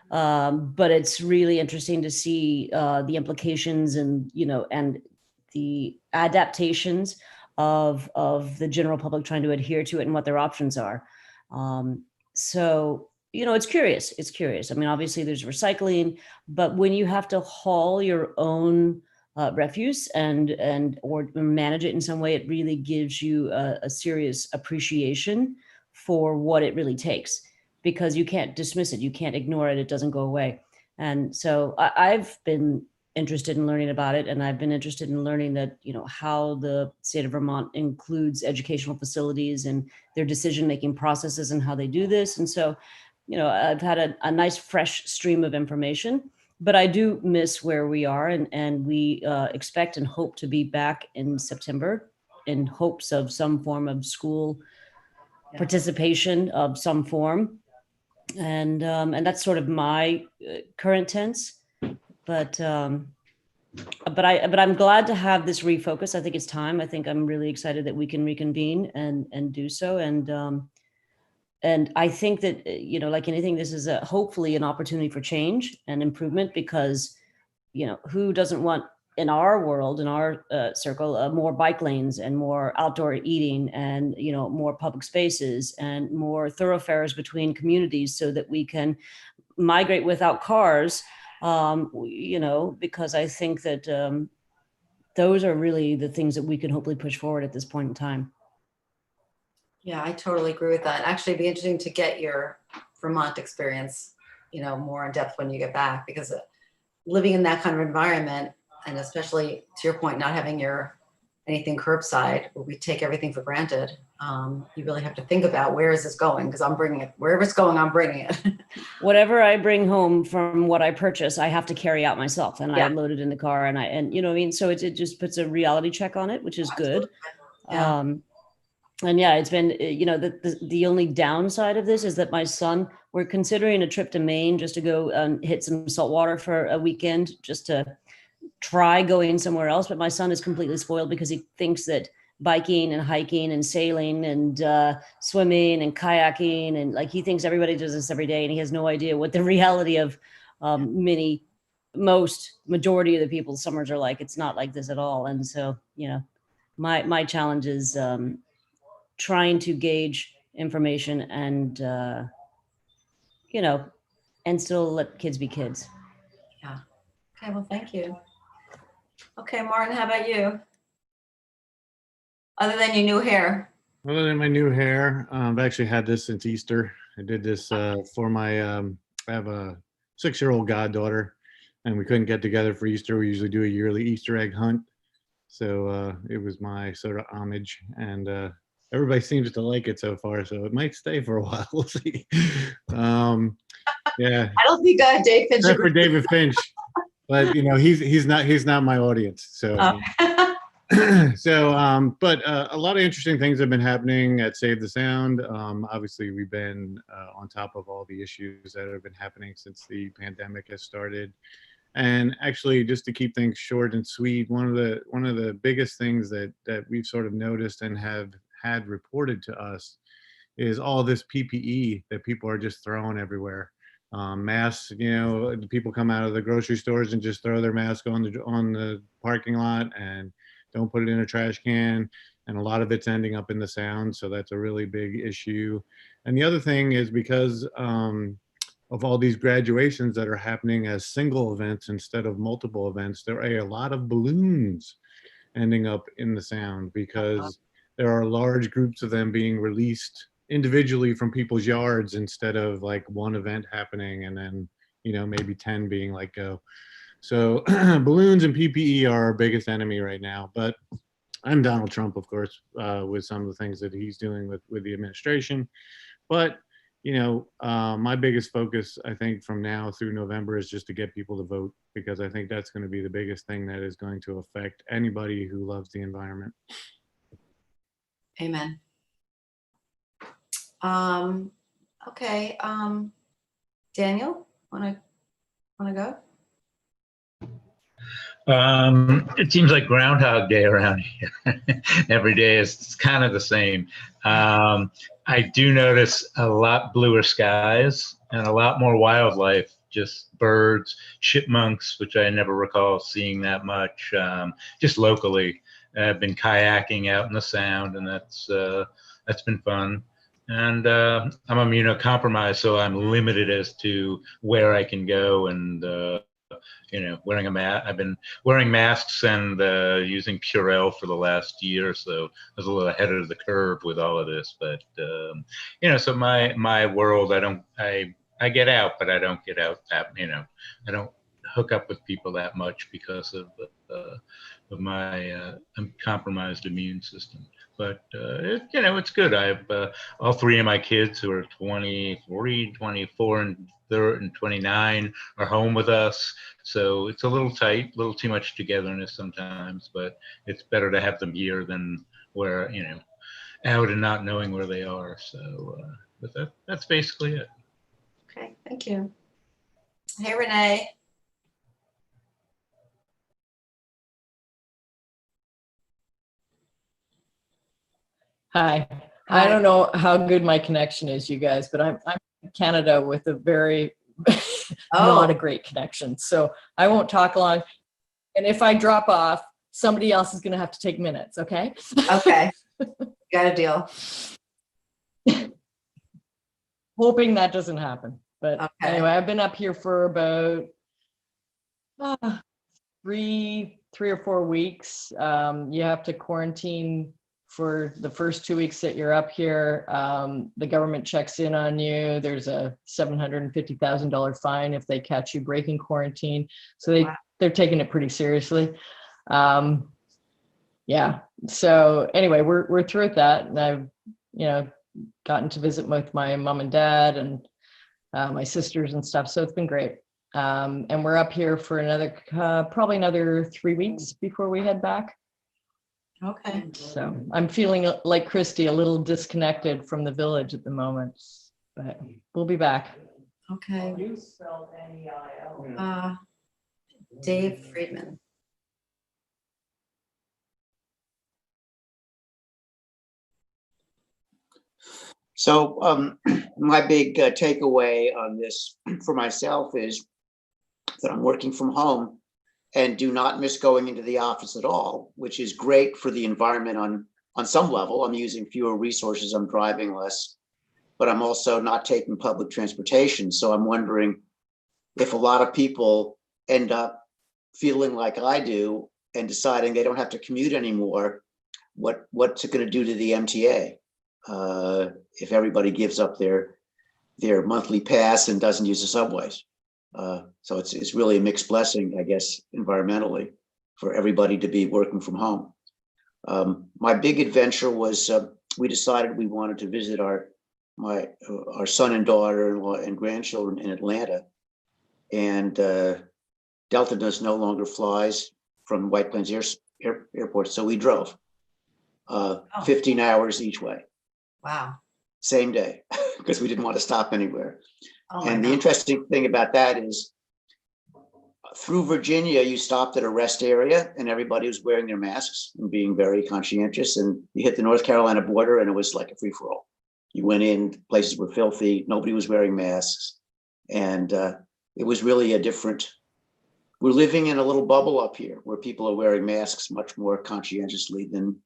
But it's really interesting to see the implications and, and the adaptations of the general public trying to adhere to it and what their options are. So, it's curious. It's curious. I mean, obviously there's recycling, but when you have to haul your own refuse and or manage it in some way, it really gives you a serious appreciation for what it really takes, because you can't dismiss it, you can't ignore it, it doesn't go away. And so I've been interested in learning about it, and I've been interested in learning that, how the state of Vermont includes educational facilities and their decision-making processes and how they do this. And so, I've had a nice fresh stream of information, but I do miss where we are, and we expect and hope to be back in September in hopes of some form of school participation of some form. And that's sort of my current tense, but I'm glad to have this refocus. I think it's time. I think I'm really excited that we can reconvene and do so. And I think that, like anything, this is hopefully an opportunity for change and improvement, because, who doesn't want in our world, in our circle, more bike lanes and more outdoor eating and, more public spaces and more thoroughfares between communities so that we can migrate without cars, because I think that those are really the things that we can hopefully push forward at this point in time. Yeah, I totally agree with that. Actually, it'd be interesting to get your Vermont experience, more in depth when you get back, because living in that kind of environment, and especially to your point, not having anything curbside, where we take everything for granted, you really have to think about, where is this going? Because I'm bringing it, wherever it's going, I'm bringing it. Whatever I bring home from what I purchase, I have to carry out myself, and I load it in the car, and you know what I mean? So it just puts a reality check on it, which is good. Yeah. And yeah, it's been, the only downside of this is that my son, we're considering a trip to Maine just to go hit some salt water for a weekend, just to try going somewhere else. But my son is completely spoiled because he thinks that biking and hiking and sailing and swimming and kayaking, and like, he thinks everybody does this every day, and he has no idea what the reality of majority of the people's summers are like. It's not like this at all. And so, my challenge is trying to gauge information and and still let kids be kids. Yeah. Okay, well, thank you. Okay, Martin, how about you? Other than your new hair. Other than my new hair, I've actually had this since Easter. I did this for my, I have a 6-year-old goddaughter, and we couldn't get together for Easter. We usually do a yearly Easter egg hunt. So it was my sort of homage, and everybody seems to like it so far, so it might stay for a while. We'll see. Yeah. I don't think Dave Finch. Except for David Finch, but he's not my audience. So. But a lot of interesting things have been happening at Save the Sound. Obviously, we've been on top of all the issues that have been happening since the pandemic has started. And actually, just to keep things short and sweet, one of the biggest things that we've sort of noticed and have had reported to us is all this PPE that people are just throwing everywhere. Masks, people come out of the grocery stores and just throw their mask on the parking lot and don't put it in a trash can, and a lot of it's ending up in the Sound, so that's a really big issue. And the other thing is, because of all these graduations that are happening as single events instead of multiple events, there are a lot of balloons ending up in the Sound, because there are large groups of them being released individually from people's yards instead of like one event happening and then maybe 10 being let go. So balloons and PPE are our biggest enemy right now. But I'm Donald Trump, of course, with some of the things that he's doing with the administration. But, my biggest focus, I think, from now through November is just to get people to vote, because I think that's going to be the biggest thing that is going to affect anybody who loves the environment. Amen. Okay. Daniel, wanna go? It seems like Groundhog Day around here. Every day is kind of the same. I do notice a lot bluer skies and a lot more wildlife just birds, chipmunks, which I never recall seeing that much, just locally. I've been kayaking out in the Sound, and that's been fun. And I'm immunocompromised, so I'm limited as to where I can go and wearing a mask. I've been wearing masks and using Purell for the last year or so. I was a little ahead of the curve with all of this, but so my world, I get out, but I don't get out that, I don't hook up with people that much because of my compromised immune system. But it's good. I have all three of my kids who are 23, 24, and 29 are home with us. So it's a little tight, a little too much togetherness sometimes, but it's better to have them here than where, out and not knowing where they are. So, but that's basically it. Okay, thank you. Hey, Renee. Hi. Hi. I don't know how good my connection is, you guys, but I'm in Canada with a very not a great connection. So I won't talk long. And if I drop off, somebody else is going to have to take minutes. Okay. Okay. Got a deal. Hoping that doesn't happen. But Okay. anyway, I've been up here for about 3 or 4 weeks. You have to quarantine for the first 2 weeks that you're up here. The government checks in on you. There's a $750,000 fine if they catch you breaking quarantine. So they're taking it pretty seriously. Yeah. So anyway, we're through with that, and I've gotten to visit with my mom and dad and my sisters and stuff. So it's been great. And we're up here for probably another 3 weeks before we head back. Okay. So I'm feeling like Christy, a little disconnected from the village at the moment, but we'll be back. Okay. You spelled Neil. Dave Friedman. So my big takeaway on this for myself is that I'm working from home and do not miss going into the office at all, which is great for the environment on some level. I'm using fewer resources, I'm driving less, but I'm also not taking public transportation. So I'm wondering if a lot of people end up feeling like I do and deciding they don't have to commute anymore, what's it going to do to the MTA? If everybody gives up their monthly pass and doesn't use the subways. So it's really a mixed blessing, I guess, environmentally, for everybody to be working from home. My big adventure was we decided we wanted to visit our son and daughter-in-law and grandchildren in Atlanta, and Delta no longer flies from White Plains Airport, so we drove 15 hours each way. Wow. Same day, because we didn't want to stop anywhere. Oh And the interesting thing about that is through Virginia, you stopped at a rest area and everybody was wearing their masks and being very conscientious. And you hit the North Carolina border and it was like a free for all. You went in, places were filthy, nobody was wearing masks. And it was really we're living in a little bubble up here where people are wearing masks much more conscientiously than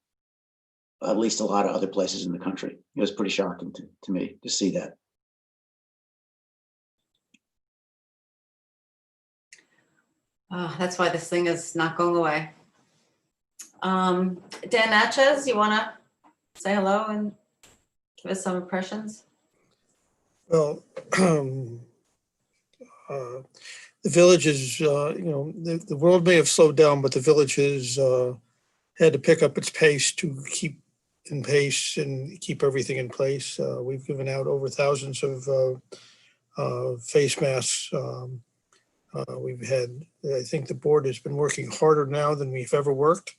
at least a lot of other places in the country. It was pretty shocking to me to see that. Oh, that's why this thing is not going away. Dan Natchez, you want to say hello and give us some impressions? Well, the village is, the world may have slowed down, but the village has had to pick up its pace to keep in pace and keep everything in place. We've given out over thousands of face masks. I think the board has been working harder now than we've ever worked,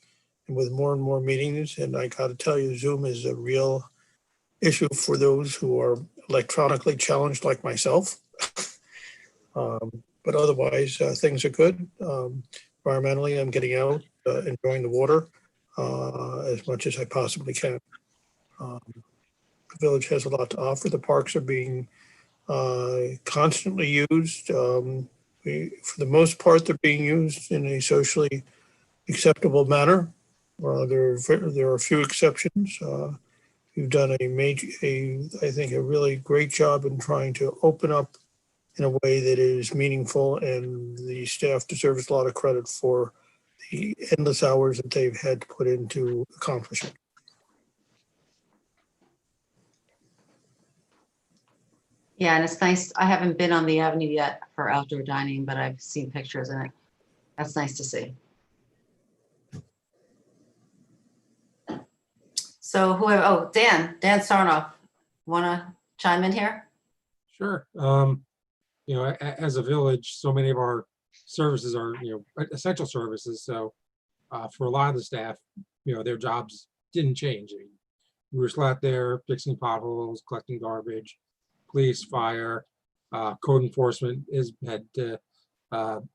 and with more and more meetings. And I got to tell you, Zoom is a real issue for those who are electronically challenged like myself. But otherwise, things are good. Environmentally, I'm getting out, enjoying the water as much as I possibly can. The village has a lot to offer. The parks are being constantly used. For the most part, they're being used in a socially acceptable manner. There are a few exceptions. You've done I think, a really great job in trying to open up in a way that is meaningful, and the staff deserves a lot of credit for the endless hours that they've had to put into accomplishing. Yeah, and it's nice. I haven't been on the avenue yet for outdoor dining, but I've seen pictures and that's nice to see. So whoever, oh, Dan Sarnoff, want to chime in here? Sure. As a village, so many of our services are, essential services. So for a lot of the staff, their jobs didn't change. I mean, we were still out there fixing potholes, collecting garbage, police, fire, code enforcement had to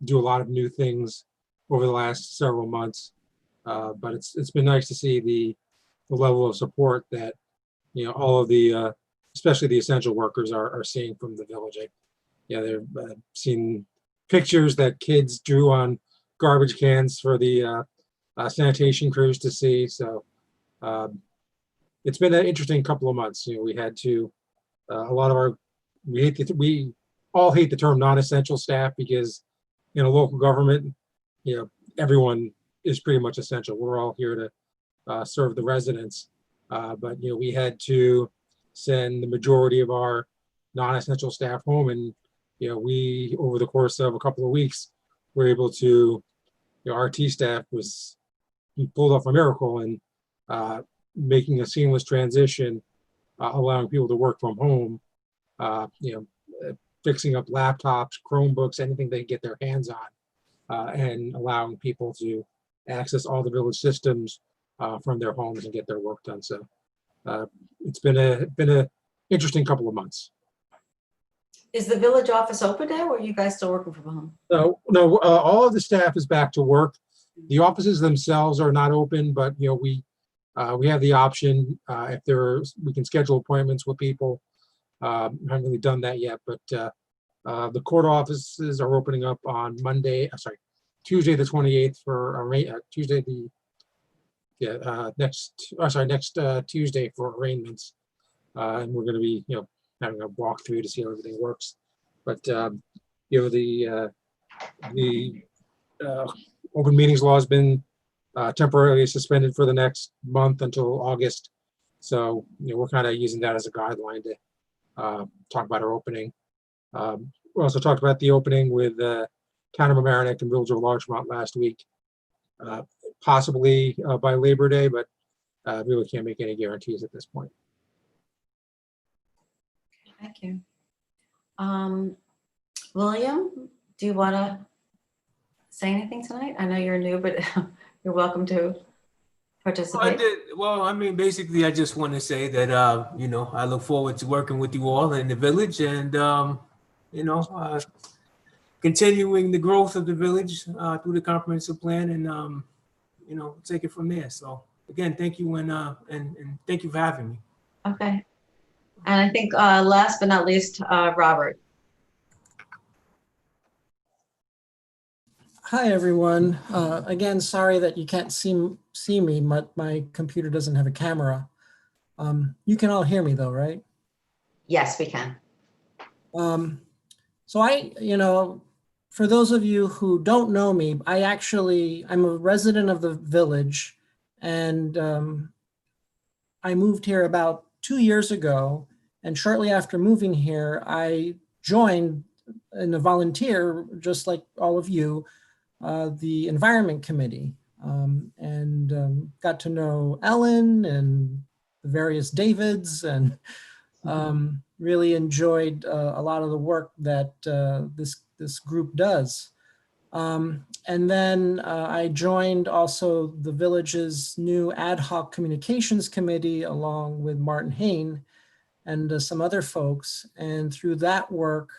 do a lot of new things over the last several months. But it's been nice to see the level of support that, all of the, especially the essential workers are seeing from the village. They've seen pictures that kids drew on garbage cans for the sanitation crews to see. So it's been an interesting couple of months. We had to, a lot of our, we all hate the term non-essential staff because in a local government, everyone is pretty much essential. We're all here to serve the residents. But we had to send the majority of our non-essential staff home, and we, over the course of a couple of weeks, were able to, our IT staff was pulled off a miracle and making a seamless transition, allowing people to work from home, fixing up laptops, Chromebooks, anything they can get their hands on, and allowing people to access all the village systems from their homes and get their work done. So it's been a interesting couple of months. Is the village office open now, or are you guys still working from home? No, all of the staff is back to work. The offices themselves are not open, but we have the option if we can schedule appointments with people. Haven't really done that yet, but the court offices are opening up on Tuesday the 28th for next Tuesday for arraignments, and we're going to be having a walkthrough to see how everything works. But the open meetings law has been temporarily suspended for the next month until August. So we're kind of using that as a guideline to talk about our opening. We also talked about the opening with Town of Mamaroneck and Village of Larchmont last week, possibly by Labor Day, but really can't make any guarantees at this point. Thank you. William, do you want to say anything tonight? I know you're new, but you're welcome to participate. Basically, I just want to say that, I look forward to working with you all in the village and, continuing the growth of the village through the comprehensive plan and, take it from there. So again, thank you and thank you for having me. Okay. And I think last but not least, Robert. Hi, everyone. Again, sorry that you can't see me, but my computer doesn't have a camera. You can all hear me though, right? Yes, we can. So for those of you who don't know me, I'm a resident of the village, and I moved here about 2 years ago. And shortly after moving here, I joined in a volunteer, just like all of you, the Environment Committee, and got to know Ellen and the various Davids, and really enjoyed a lot of the work that this group does. And then I joined also the village's new ad hoc communications committee along with Martin Hain and some other folks. And through that work,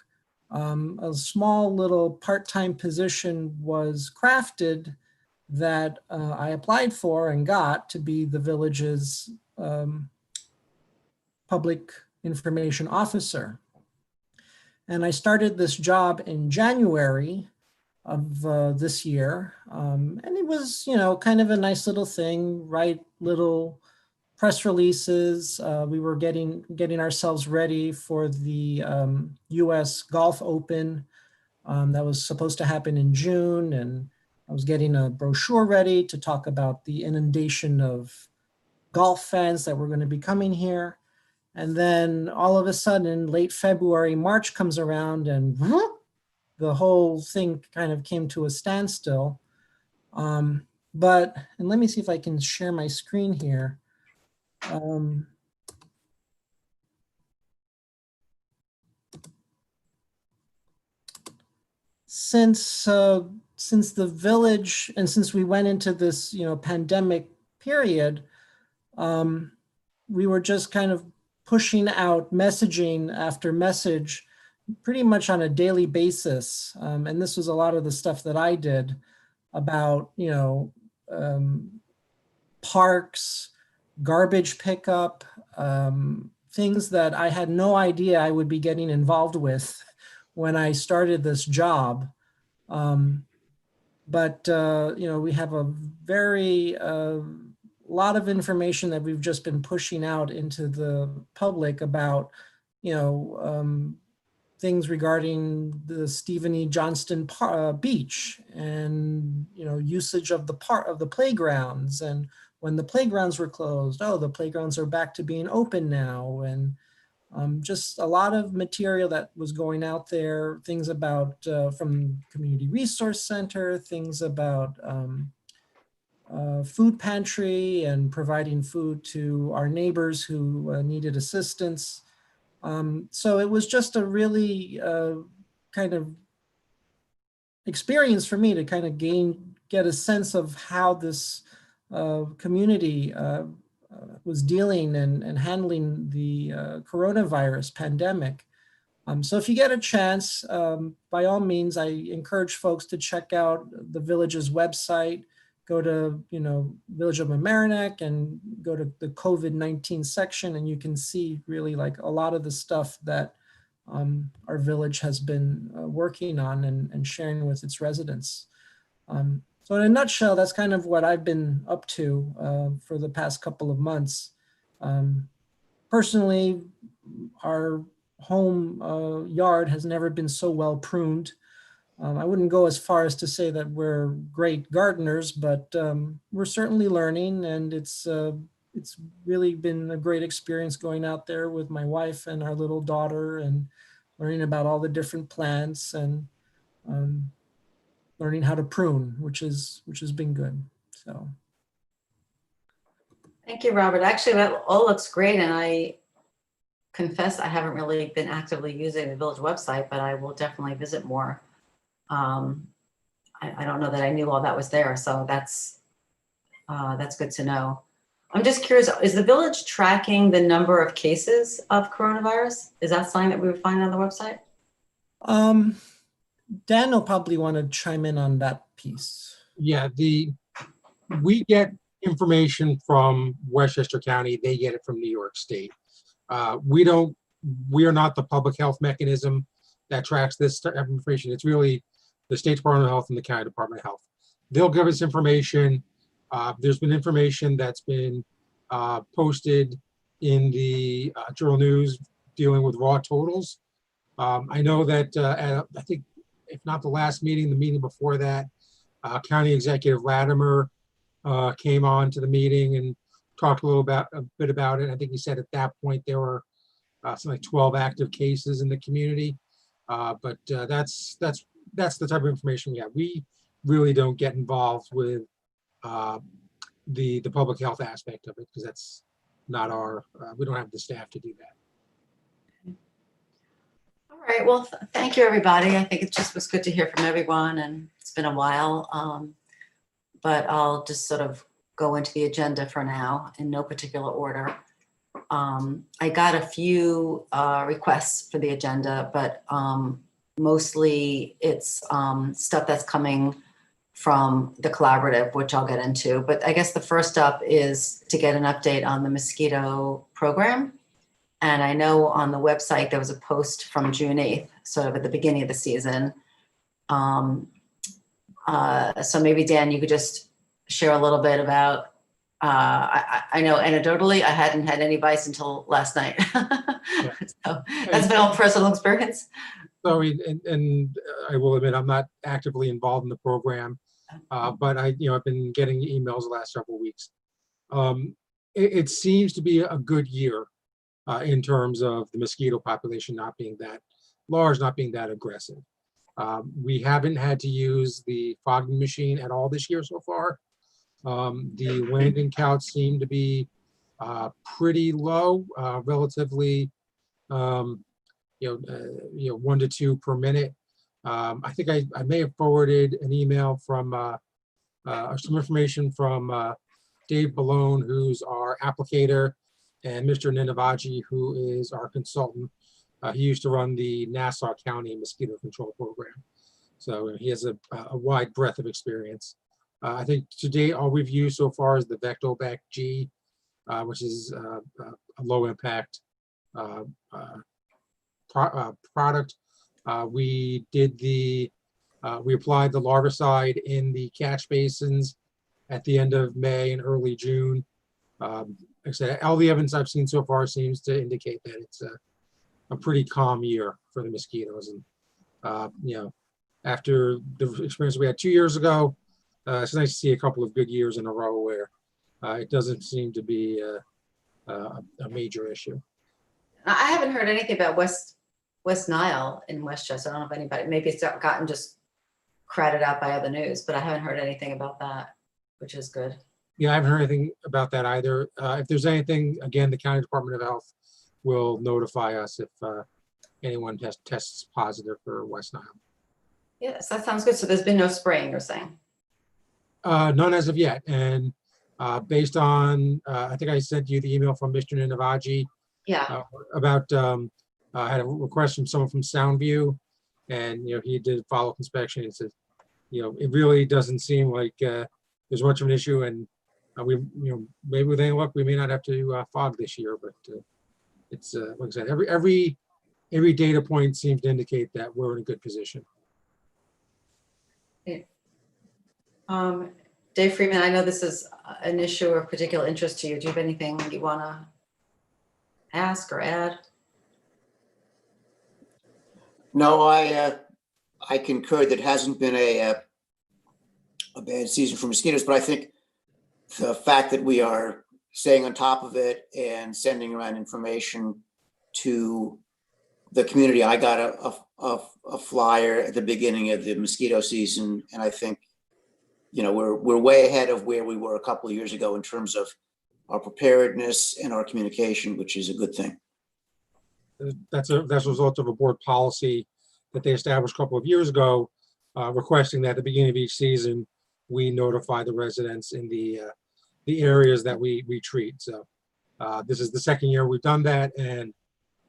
a small little part-time position was crafted that I applied for and got to be the village's public information officer. And I started this job in January of this year. And it was, kind of a nice little thing, write little press releases. We were getting ourselves ready for the US Golf Open that was supposed to happen in June. And I was getting a brochure ready to talk about the inundation of golf fans that were going to be coming here. And then all of a sudden, late February, March comes around and whoop, the whole thing kind of came to a standstill. And let me see if I can share my screen here. Since the village and since we went into this, pandemic period, we were just kind of pushing out messaging after message pretty much on a daily basis. And this was a lot of the stuff that I did about, parks, garbage pickup, things that I had no idea I would be getting involved with when I started this job. We have a very lot of information that we've just been pushing out into the public about, things regarding the Stephen E. Johnston beach and, usage of the playgrounds, and when the playgrounds were closed, the playgrounds are back to being open now. And just a lot of material that was going out there, things about from Community Resource Center, things about food pantry and providing food to our neighbors who needed assistance. So it was just a really kind of experience for me to kind of get a sense of how this community was dealing and handling the coronavirus pandemic. So if you get a chance, by all means, I encourage folks to check out the village's website. Go to, Village of Mamaroneck and go to the COVID-19 section, and you can see really like a lot of the stuff that our village has been working on and sharing with its residents. So in a nutshell, that's kind of what I've been up to for the past couple of months. Personally, our home yard has never been so well pruned. I wouldn't go as far as to say that we're great gardeners, but we're certainly learning, and it's really been a great experience going out there with my wife and our little daughter and learning about all the different plants and learning how to prune, which has been good. So. Thank you, Robert. Actually, that all looks great. And I confess I haven't really been actively using the village website, but I will definitely visit more. I don't know that I knew all that was there. So that's good to know. I'm just curious, is the village tracking the number of cases of coronavirus? Is that something that we would find on the website? Dan will probably want to chime in on that piece. Yeah, we get information from Westchester County. They get it from New York State. We are not the public health mechanism that tracks this type of information. It's really the State Department of Health and the County Department of Health. They'll give us information. There's been information that's been posted in the Journal News dealing with raw totals. I know that I think, if not the last meeting, the meeting before that, County Executive Latimer came on to the meeting and talked a bit about it. I think he said at that point there were something like 12 active cases in the community. But that's the type of information we have. We really don't get involved with the public health aspect of it, because that's not our, we don't have the staff to do that. All right, well, thank you, everybody. I think it just was good to hear from everyone, and it's been a while. But I'll just sort of go into the agenda for now in no particular order. I got a few requests for the agenda, but mostly it's stuff that's coming from the collaborative, which I'll get into. But I guess the first up is to get an update on the mosquito program And I know on the website, there was a post from June 8th, sort of at the beginning of the season. So maybe Dan, you could just share a little bit about, I know anecdotally, I hadn't had any bites until last night. So that's been all personal experience. So, and I will admit, I'm not actively involved in the program, but I've been getting emails the last several weeks. It seems to be a good year in terms of the mosquito population not being that large, not being that aggressive. We haven't had to use the fogging machine at all this year so far. The landing counts seem to be pretty low, relatively, 1 to 2 per minute. I think I may have forwarded an email from some information from Dave Ballone, who's our applicator, and Mr. Ninavaji, who is our consultant. He used to run the Nassau County Mosquito Control Program. So he has a wide breadth of experience. I think today all we've used so far is the Vectovac G, which is a low impact product. We applied the larvicide in the catch basins at the end of May and early June. Like I said, all the evidence I've seen so far seems to indicate that it's a pretty calm year for the mosquitoes. And after the experience we had 2 years ago, it's nice to see a couple of good years in a row where it doesn't seem to be a major issue. I haven't heard anything about West Nile in Westchester. I don't know if anybody, maybe it's gotten just crowded out by other news, but I haven't heard anything about that, which is good. Yeah, I haven't heard anything about that either. If there's anything, again, the County Department of Health will notify us if anyone tests positive for West Nile. Yes, that sounds good. So there's been no spraying, you're saying? None as of yet. And based on, I think I sent you the email from Mr. Ninavaji Yeah. about, I had a request from someone from Soundview, and he did a follow-up inspection and said, it really doesn't seem like there's much of an issue, and maybe with any luck we may not have to fog this year, but it's like I said, every data point seems to indicate that we're in a good position. Dave Freeman, I know this is an issue of particular interest to you. Do you have anything you want to ask or add? No, I concur that it hasn't been a bad season for mosquitoes, but I think the fact that we are staying on top of it and sending around information to the community. I got a flyer at the beginning of the mosquito season, and I think we're way ahead of where we were a couple of years ago in terms of our preparedness and our communication, which is a good thing. That's a result of a board policy that they established a couple of years ago, requesting that at the beginning of each season, we notify the residents in the areas that we treat. So this is the second year we've done that, and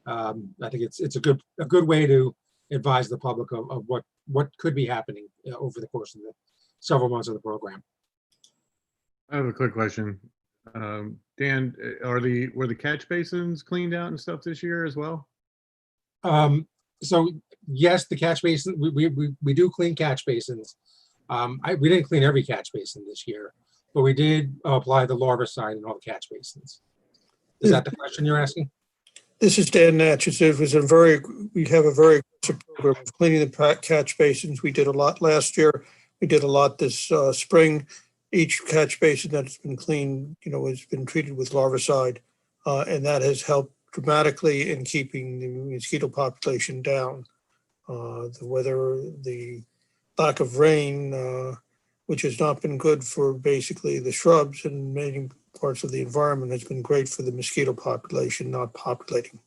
I think it's a good way to advise the public of what could be happening over the course of the several months of the program. I have a quick question. Dan, were the catch basins cleaned out and stuff this year as well? So yes, the catch basin, we do clean catch basins. We didn't clean every catch basin this year, but we did apply the larvicide in all the catch basins. Is that the question you're asking? This is Dan Natchez. We have a very aggressive program of cleaning the catch basins. We did a lot last year. We did a lot this spring. Each catch basin that's been cleaned, has been treated with larvicide, and that has helped dramatically in keeping the mosquito population down. The weather, the lack of rain, which has not been good for basically the shrubs and many parts of the environment, has been great for the mosquito population not populating.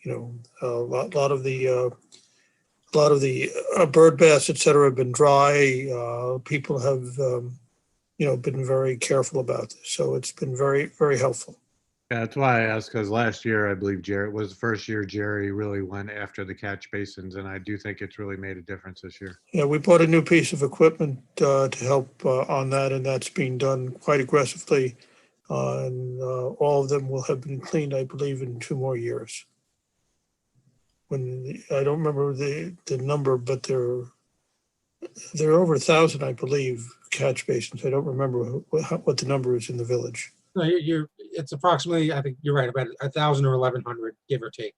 A lot of the bird baths, et cetera, have been dry. People have, been very careful about this. So it's been very, very helpful. Yeah, that's why I asked, because last year I believe Jerry was the first year Jerry really went after the catch basins, and I do think it's really made a difference this year. Yeah, we bought a new piece of equipment to help on that, and that's being done quite aggressively. And all of them will have been cleaned, I believe, in 2 more years. I don't remember the number, but there are over 1,000, I believe, catch basins. I don't remember what the number is in the village. No, it's approximately, I think you're right, about 1,000 or 1,100, give or take.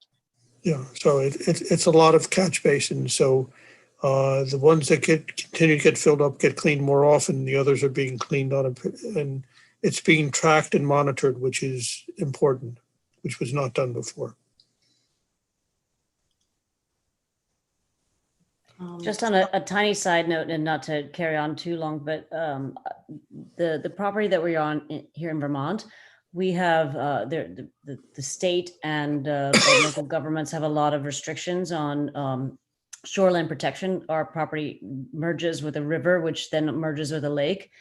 Yeah, so it's a lot of catch basins. So the ones that continue to get filled up get cleaned more often. The others are being cleaned on, and it's being tracked and monitored, which is important, which was not done before. Just on a tiny side note, and not to carry on too long, but the property that we're on here in Vermont, we have the state and the local governments have a lot of restrictions on shoreline protection. Our property merges with a river, which then merges with a lake,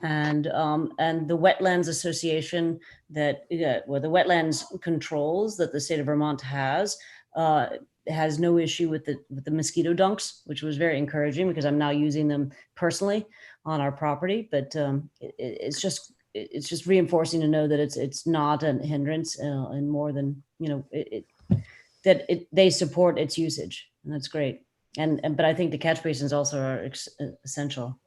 and the Wetlands Association that well, the wetlands controls that the state of Vermont has no issue with the mosquito dunks, which was very encouraging because I'm now using them personally on our property. But it's just reinforcing to know that it's not a hindrance and more than, you know, they support its usage, and that's great. But I think the catch basins also are essential.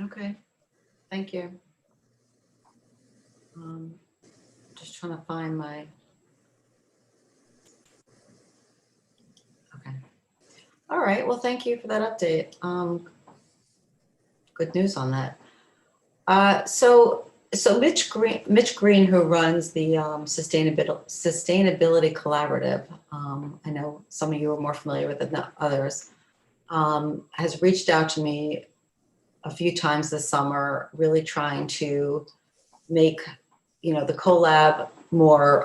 Okay, thank you. Just trying to find my. Okay. All right, well, thank you for that update. Good news on that. So Mitch Green, who runs the Sustainability Collaborative, I know some of you are more familiar with it than others, has reached out to me a few times this summer, really trying to make, you know, the collab more,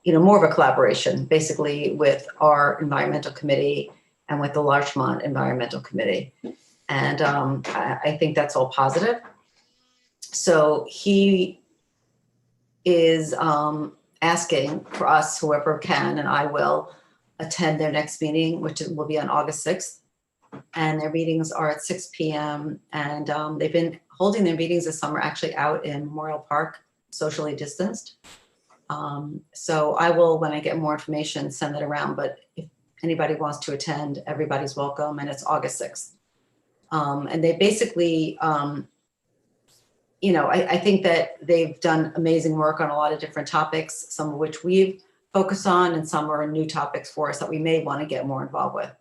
you know, more of a collaboration, basically with our environmental committee and with the Larchmont Environmental Committee. And I think that's all positive. So he is asking for us, whoever can, and I will attend their next meeting, which will be on August 6th. And their meetings are at 6 p.m. And they've been holding their meetings this summer actually out in Memorial Park, socially distanced. So I will, when I get more information, send it around. But if anybody wants to attend, everybody's welcome. And it's August 6th. And they basically, you know, I think that they've done amazing work on a lot of different topics, some of which we've focused on, and some are new topics for us that we may want to get more involved with.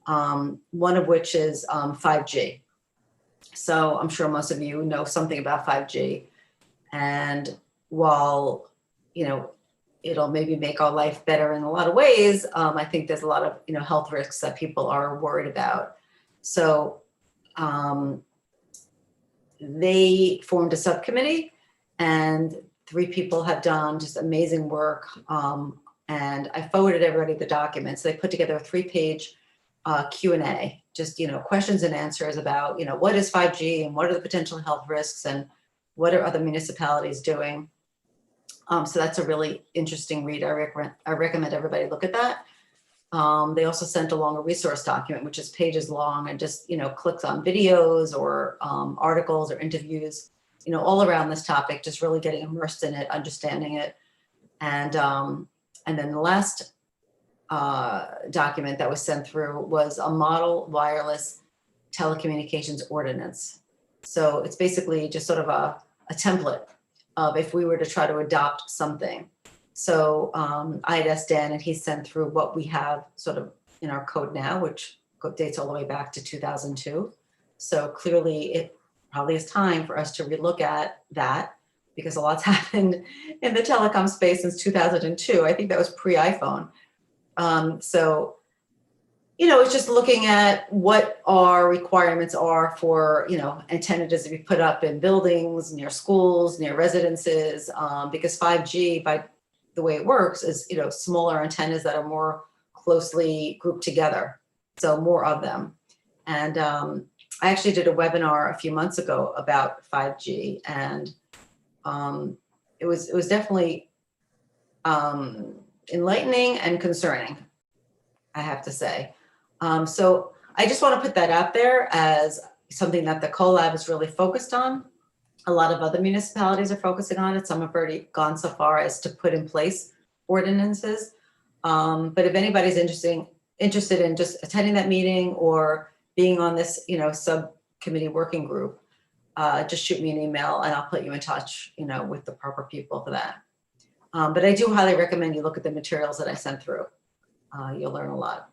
One of which is 5G. So I'm sure most of you know something about 5G. And while, you know, it'll maybe make our life better in a lot of ways, I think there's a lot of, you know, health risks that people are worried about. So they formed a subcommittee, and 3 people have done just amazing work. And I forwarded everybody the documents. They put together a 3-page Q&A, just, you know, questions and answers about, you know, what is 5G and what are the potential health risks and what are other municipalities doing. So that's a really interesting read. I recommend everybody look at that. They also sent along a resource document, which is pages long, and just, you know, clicks on videos or articles or interviews, you know, all around this topic, just really getting immersed in it, understanding it. And then the last document that was sent through was a model wireless telecommunications ordinance. So it's basically just sort of a template of if we were to try to adopt something. So I had asked Dan, and he sent through what we have sort of in our code now, which dates all the way back to 2002. So clearly it probably is time for us to relook at that, because a lot's happened in the telecom space since 2002. I think that was pre-iPhone. So, you know, it's just looking at what our requirements are for, you know, antennas to be put up in buildings, near schools, near residences, because 5G, by the way it works, is, you know, smaller antennas that are more closely grouped together. So more of them. And I actually did a webinar a few months ago about 5G, and it was definitely enlightening and concerning, I have to say. So I just want to put that out there as, something that the CoLab is really focused on. A lot of other municipalities are focusing on it. Some have already gone so far as to put in place ordinances. But if anybody's interested in just attending that meeting or being on this, subcommittee working group, just shoot me an email and I'll put you in touch, with the proper people for that. But I do highly recommend you look at the materials that I sent through. You'll learn a lot.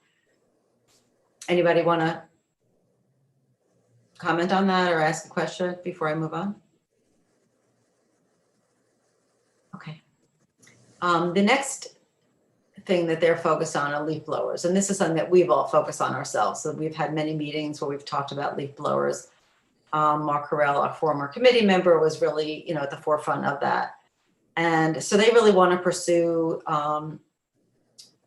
Anybody want to comment on that or ask a question before I move on? Okay. The next thing that they're focused on are leaf blowers. And this is something that we've all focused on ourselves. So we've had many meetings where we've talked about leaf blowers. Mark Carell, our former committee member, was really, at the forefront of that. And so they really want to pursue,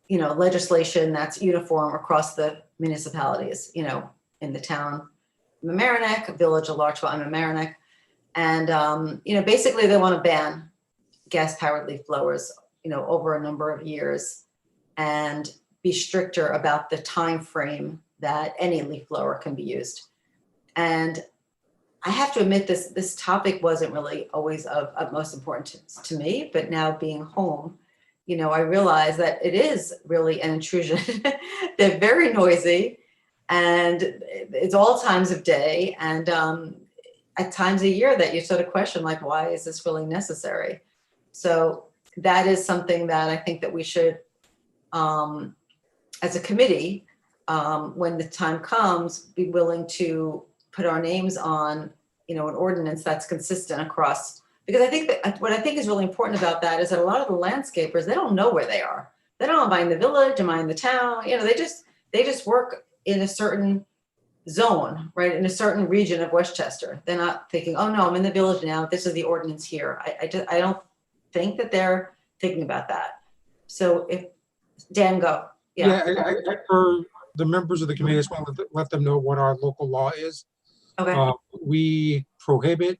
legislation that's uniform across the municipalities, in the town of Mamaroneck, Village of Larchmont and Mamaroneck. And, basically they want to ban gas-powered leaf blowers, over a number of years and be stricter about the time frame that any leaf blower can be used. And I have to admit this topic wasn't really always of utmost importance to me, but now being home, I realize that it is really an intrusion. They're very noisy and it's all times of day and at times a year that you sort of question, like, why is this really necessary? So that is something that I think that we should, as a committee, when the time comes, be willing to put our names on, an ordinance that's consistent across. Because I think that what I think is really important about that is that a lot of the landscapers, they don't know where they are. They don't mind the village, or mind the town. They just work in a certain zone, right, in a certain region of Westchester. They're not thinking, oh no, I'm in the village now. This is the ordinance here. I don't think that they're thinking about that. So if Dan, go. Yeah, for the members of the committee, I just want to let them know what our local law is. Okay. We prohibit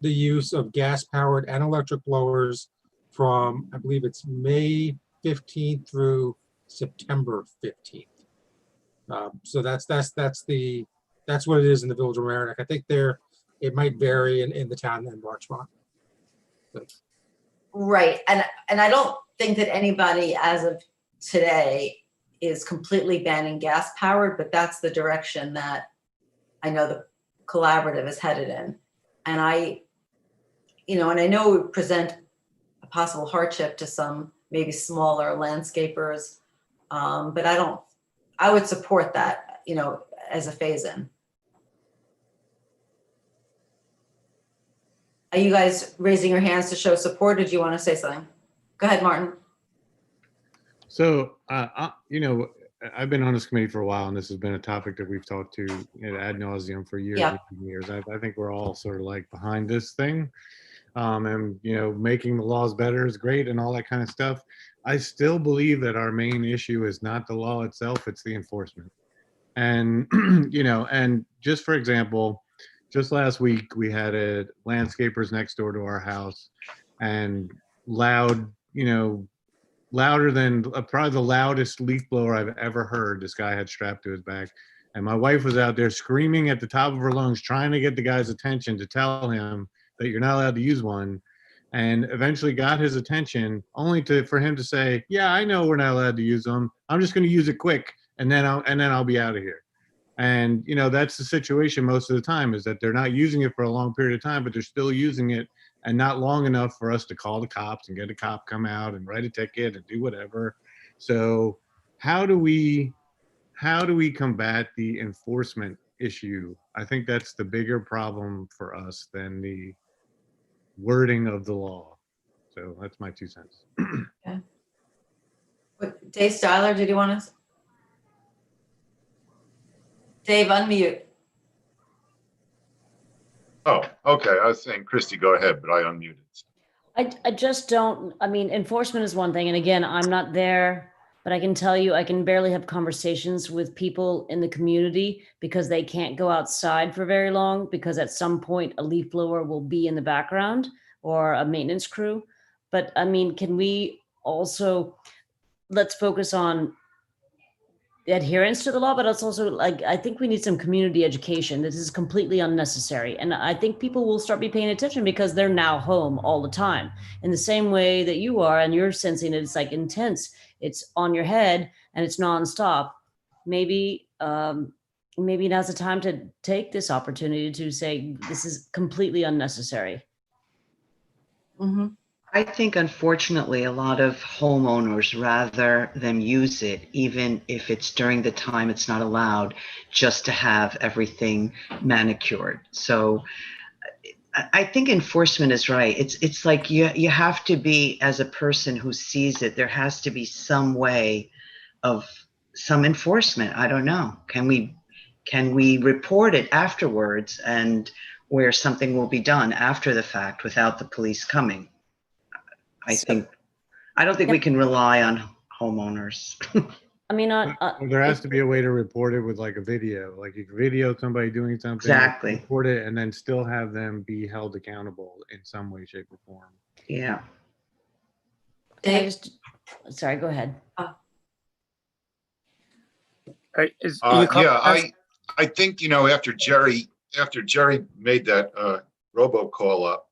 the use of gas-powered and electric blowers from, I believe it's May 15th through September 15th. So that's what it is in the Village of Mamaroneck. I think it might vary in the town and Larchmont. Right, and I don't think that anybody as of today is completely banning gas powered, but that's the direction that I know the collaborative is headed in. And I know it would present a possible hardship to some maybe smaller landscapers, but I would support that, as a phase in. Are you guys raising your hands to show support, or do you want to say something? Go ahead, Martin. So, I've been on this committee for a while, and this has been a topic that we've talked to ad nauseum for years Yeah. and years. I think we're all sort of like behind this thing, and making the laws better is great and all that kind of stuff. I still believe that our main issue is not the law itself; it's the enforcement. And and just for example, just last week we had a landscapers next door to our house, and louder than probably the loudest leaf blower I've ever heard this guy had strapped to his back. And my wife was out there screaming at the top of her lungs, trying to get the guy's attention to tell him that you're not allowed to use one, and eventually got his attention, only for him to say, yeah, I know we're not allowed to use them. I'm just going to use it quick, and then I'll be out of here. And, that's the situation most of the time, is that they're not using it for a long period of time, but they're still using it, and not long enough for us to call the cops and get a cop come out and write a ticket and do whatever. So how do we combat the enforcement issue? I think that's the bigger problem for us than the wording of the law. So that's my 2 cents. Okay. Dave Styler, did you want to? Dave, unmute. Oh, okay. I was saying, Christy, go ahead, but I unmuted. I just don't, enforcement is one thing. And again, I'm not there, but I can tell you, I can barely have conversations with people in the community because they can't go outside for very long, because at some point a leaf blower will be in the background or a maintenance crew. But can we also, let's focus on adherence to the law, but it's also like, I think we need some community education. This is completely unnecessary. And I think people will start be paying attention because they're now home all the time in the same way that you are. And you're sensing it's like intense. It's on your head and it's nonstop. Maybe, maybe now's the time to take this opportunity to say, this is completely unnecessary. I think unfortunately, a lot of homeowners rather than use it, even if it's during the time it's not allowed, just to have everything manicured. So I think enforcement is right. It's like you have to be, as a person who sees it, there has to be some way of some enforcement. I don't know. Can we report it afterwards, and where something will be done after the fact without the police coming? I don't think we can rely on homeowners. I mean, There has to be a way to report it with like a video, like you can video somebody doing something. Exactly. Report it and then still have them be held accountable in some way, shape or form. Yeah. can I just, sorry, go ahead. Yeah, I think, you know, after Jerry made that robocall up,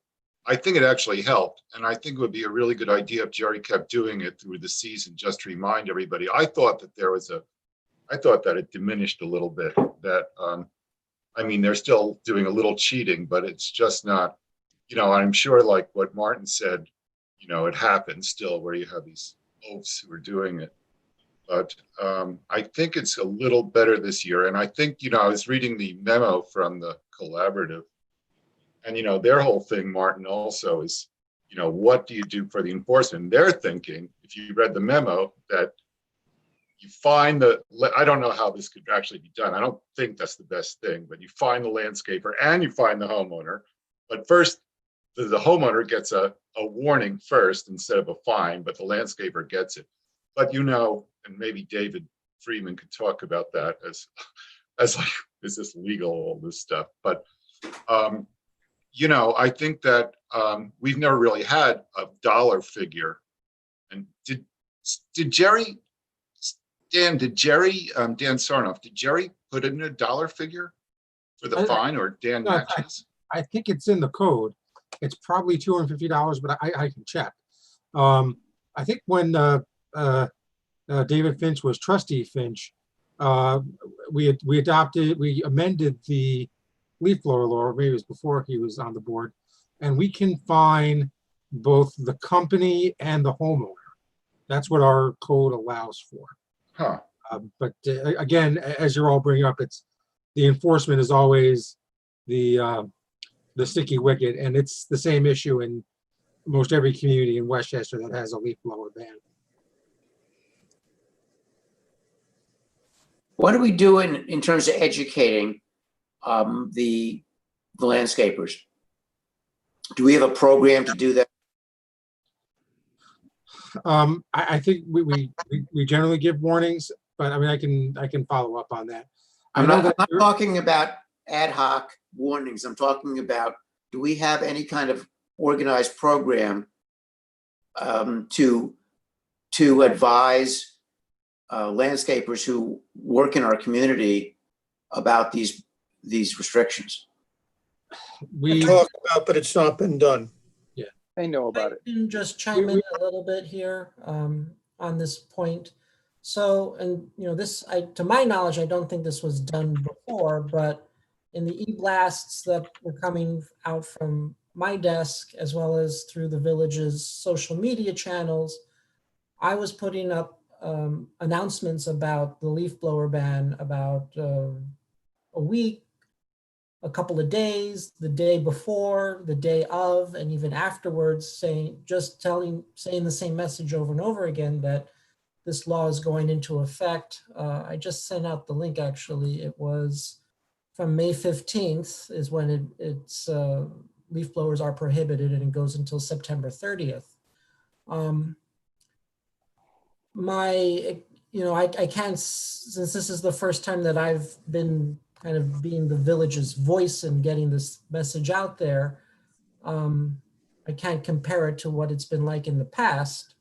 I think it actually helped. And I think it would be a really good idea if Jerry kept doing it through the season, just to remind everybody. I thought that it diminished a little bit, that, I mean, they're still doing a little cheating, but it's just not, you know, I'm sure like what Martin said, you know, it happens still where you have these oafs who are doing it. But I think it's a little better this year. And I think, you know, I was reading the memo from the collaborative, and, you know, their whole thing, Martin, also is, you know, what do you do for the enforcement? They're thinking, if you read the memo, that you find I don't know how this could actually be done. I don't think that's the best thing, but you find the landscaper and you find the homeowner. But first, the homeowner gets a warning first instead of a fine, but the landscaper gets it. But, you know, and maybe David Freeman could talk about that as like, is this legal, all this stuff? But, you know, I think that we've never really had a dollar figure. And did Jerry, Dan Sarnoff, did Jerry put in a dollar figure for the fine, or Dan No, Natchez? I think it's in the code. It's probably $250, but I can check. I think when David Finch was trustee Finch, we amended the leaf blower law, or maybe it was before he was on the board, and we can fine both the company and the homeowner. That's what our code allows for. Huh. But again, as you're all bringing up, it's the enforcement is always the sticky wicket, and it's the same issue in most every community in Westchester that has a leaf blower ban. What do we do in terms of educating the landscapers? Do we have a program to do that? I think we generally give warnings, but I mean, I can follow up on that. I'm not talking about ad hoc warnings. I'm talking about, do we have any kind of organized program to advise landscapers who work in our community about these restrictions? We talk about, but it's not been done. I know about it. I can just chime in a little bit here on this point. So, and you know, this, to my knowledge, I don't think this was done before, but in the e-blasts that were coming out from my desk, as well as through the village's social media channels, I was putting up announcements about the leaf blower ban about a week, a couple of days, the day before, the day of, and even afterwards, saying the same message over and over again, that this law is going into effect. I just sent out the link, actually. It was from May 15th is when it's leaf blowers are prohibited, and it goes until September 30th. I can't, since this is the first time that I've been kind of being the village's voice and getting this message out there, I can't compare it to what it's been like in the past,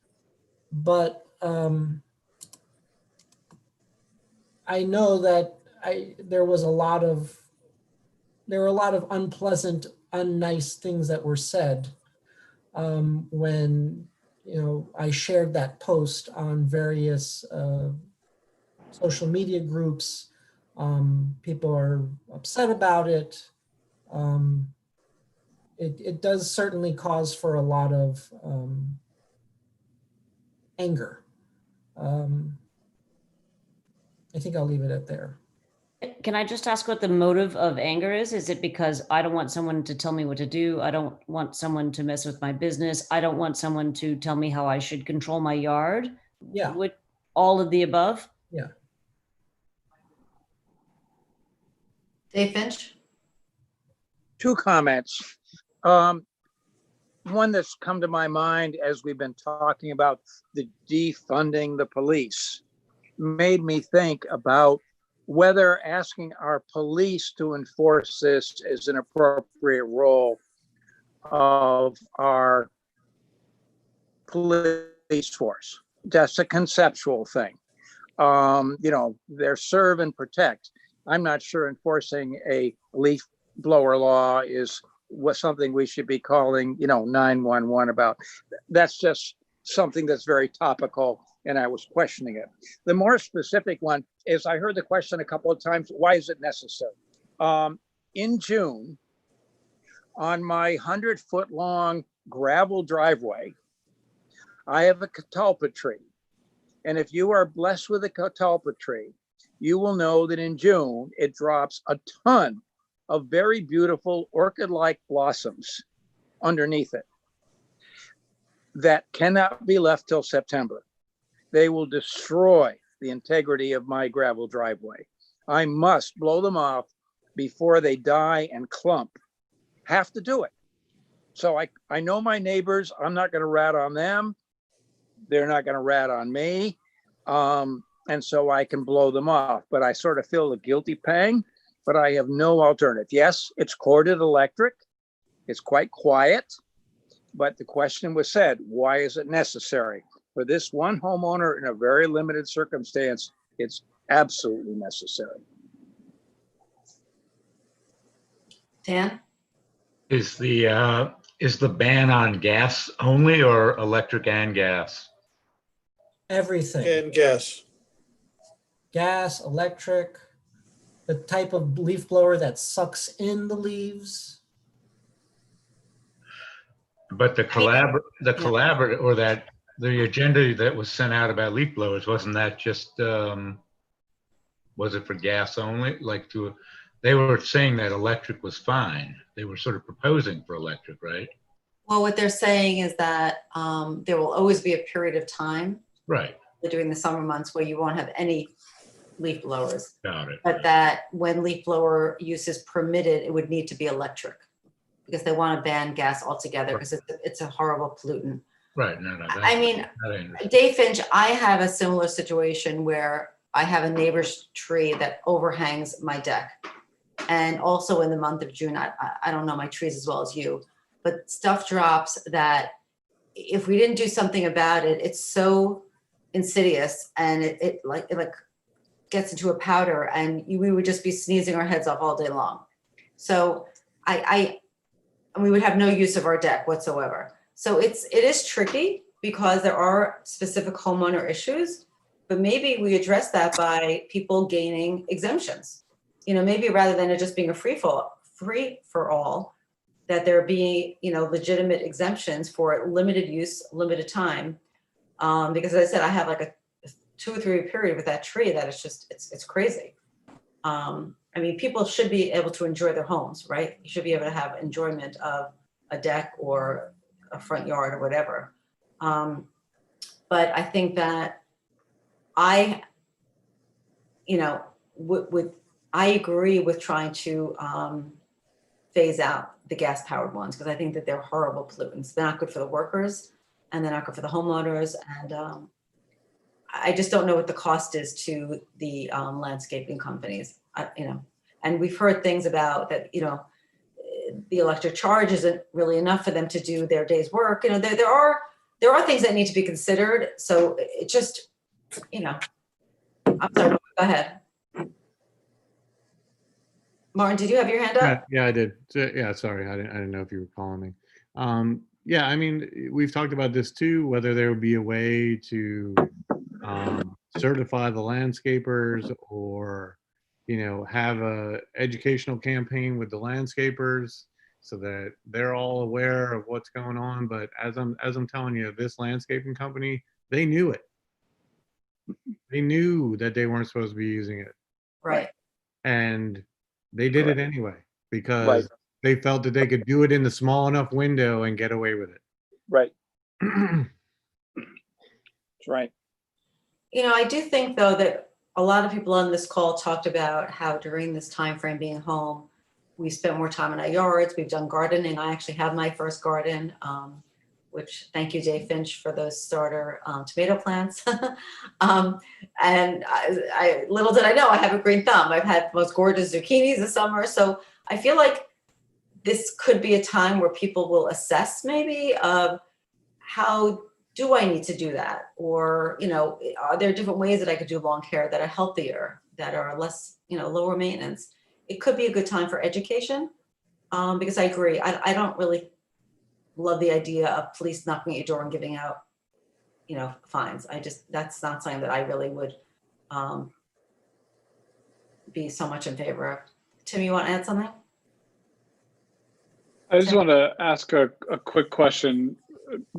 but I know that there were a lot of unpleasant, unnice things that were said when, I shared that post on various social media groups. People are upset about it. It does certainly cause for a lot of anger. I think I'll leave it at there. Can I just ask what the motive of anger is? Is it because I don't want someone to tell me what to do? I don't want someone to mess with my business. I don't want someone to tell me how I should control my yard? Yeah. Would all of the above? Yeah. Dave Finch? Two comments. One that's come to my mind as we've been talking about the defunding the police made me think about whether asking our police to enforce this is an appropriate role of our police force. That's a conceptual thing. They're serve and protect. I'm not sure enforcing a leaf blower law is something we should be calling, 911 about. That's just something that's very topical, and I was questioning it. The more specific one is, I heard the question a couple of times, why is it necessary? In June, on my 100-foot long gravel driveway, I have a catalpa tree. And if you are blessed with a catalpa tree, you will know that in June, it drops a ton of very beautiful orchid-like blossoms underneath it that cannot be left till September. They will destroy the integrity of my gravel driveway. I must blow them off before they die and clump. Have to do it. So I know my neighbors. I'm not going to rat on them. They're not going to rat on me. And so I can blow them off. But I sort of feel a guilty pang, but I have no alternative. Yes, it's corded electric. It's quite quiet. But the question was said, why is it necessary? For this one homeowner in a very limited circumstance, it's absolutely necessary. Dan? Is the ban on gas only or electric and gas? Everything. And gas. Gas, electric, the type of leaf blower that sucks in the leaves. But the collaborative or the agenda that was sent out about leaf blowers, wasn't that just, was it for gas only? They were saying that electric was fine. They were sort of proposing for electric, right? Well, what they're saying is that there will always be a period of time Right. during the summer months where you won't have any leaf blowers. Got it. But that when leaf blower use is permitted, it would need to be electric because they want to ban gas altogether because it's a horrible pollutant. Right. No. I mean, Dave Finch, I have a similar situation where I have a neighbor's tree that overhangs my deck. And also in the month of June, I don't know my trees as well as you, but stuff drops that if we didn't do something about it, it's so insidious and it gets into a powder and we would just be sneezing our heads off all day long. So we would have no use of our deck whatsoever. So it is tricky because there are specific homeowner issues, but maybe we address that by people gaining exemptions. Maybe rather than it just being a free for all, that there be, legitimate exemptions for limited use, limited time. Because as I said, I have like a 2 or 3 year period with that tree that it's crazy. People should be able to enjoy their homes, right? You should be able to have enjoyment of a deck or a front yard or whatever. But I think that I agree with trying to phase out the gas powered ones because I think that they're horrible pollutants. They're not good for the workers and they're not good for the homeowners. And I just don't know what the cost is to the landscaping companies, and we've heard things about that, the electric charge isn't really enough for them to do their day's work. There are things that need to be considered. So it just, I'm sorry, go ahead. Martin, did you have your hand Yeah, up? yeah, I did. Yeah, sorry, I didn't know if you were calling me. Yeah, I mean, we've talked about this too, whether there would be a way to certify the landscapers or, have a educational campaign with the landscapers so that they're all aware of what's going on. But as I'm telling you, this landscaping company, they knew it. They knew that they weren't supposed to be using it, Right. and they did it anyway Right. because they felt that they could do it in the small enough window and get away with it. Right. That's right. I do think though that a lot of people on this call talked about how during this time frame being home, we spent more time in our yards. We've done gardening. I actually have my first garden, which thank you, Dave Finch, for those starter tomato plants. And I little did I know I have a green thumb. I've had most gorgeous zucchinis this summer. So I feel like this could be a time where people will assess maybe how do I need to do that? Or, are there different ways that I could do lawn care that are healthier, that are less, lower maintenance? It could be a good time for education, because I agree. I don't really love the idea of police knocking at your door and giving out, fines. That's not something that I really would be so much in favor of. Tim, you want to add something? I just want to ask a quick question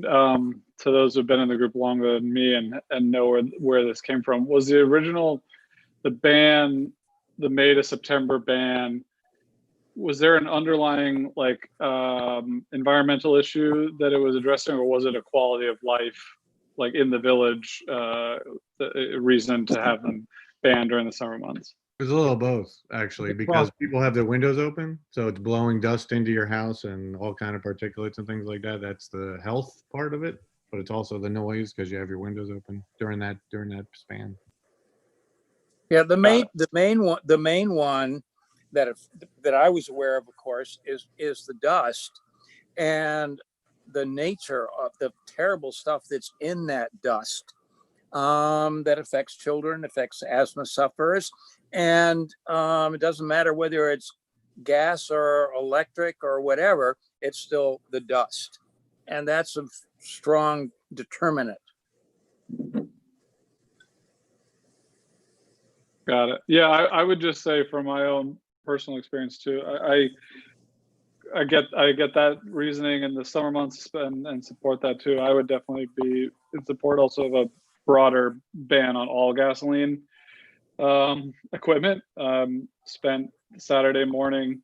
to those who've been in the group longer than me and know where this came from. Was the original, the ban, the May to September ban, was there an underlying environmental issue that it was addressing, or was it a quality of life, like in the village, reason to have them banned during the summer months? There's a little of both, actually, because people have their windows open, so it's blowing dust into your house and all kind of particulates and things like that. That's the health part of it, but it's also the noise because you have your windows open during that span. Yeah, the main one that I was aware of course, is the dust and the nature of the terrible stuff that's in that dust. That affects children, affects asthma sufferers. And it doesn't matter whether it's gas or electric or whatever, it's still the dust. And that's a strong determinant. Got it. Yeah, I would just say from my own personal experience too, I get that reasoning in the summer months and support that too. I would definitely be in support also of a broader ban on all gasoline equipment. Spent Saturday morning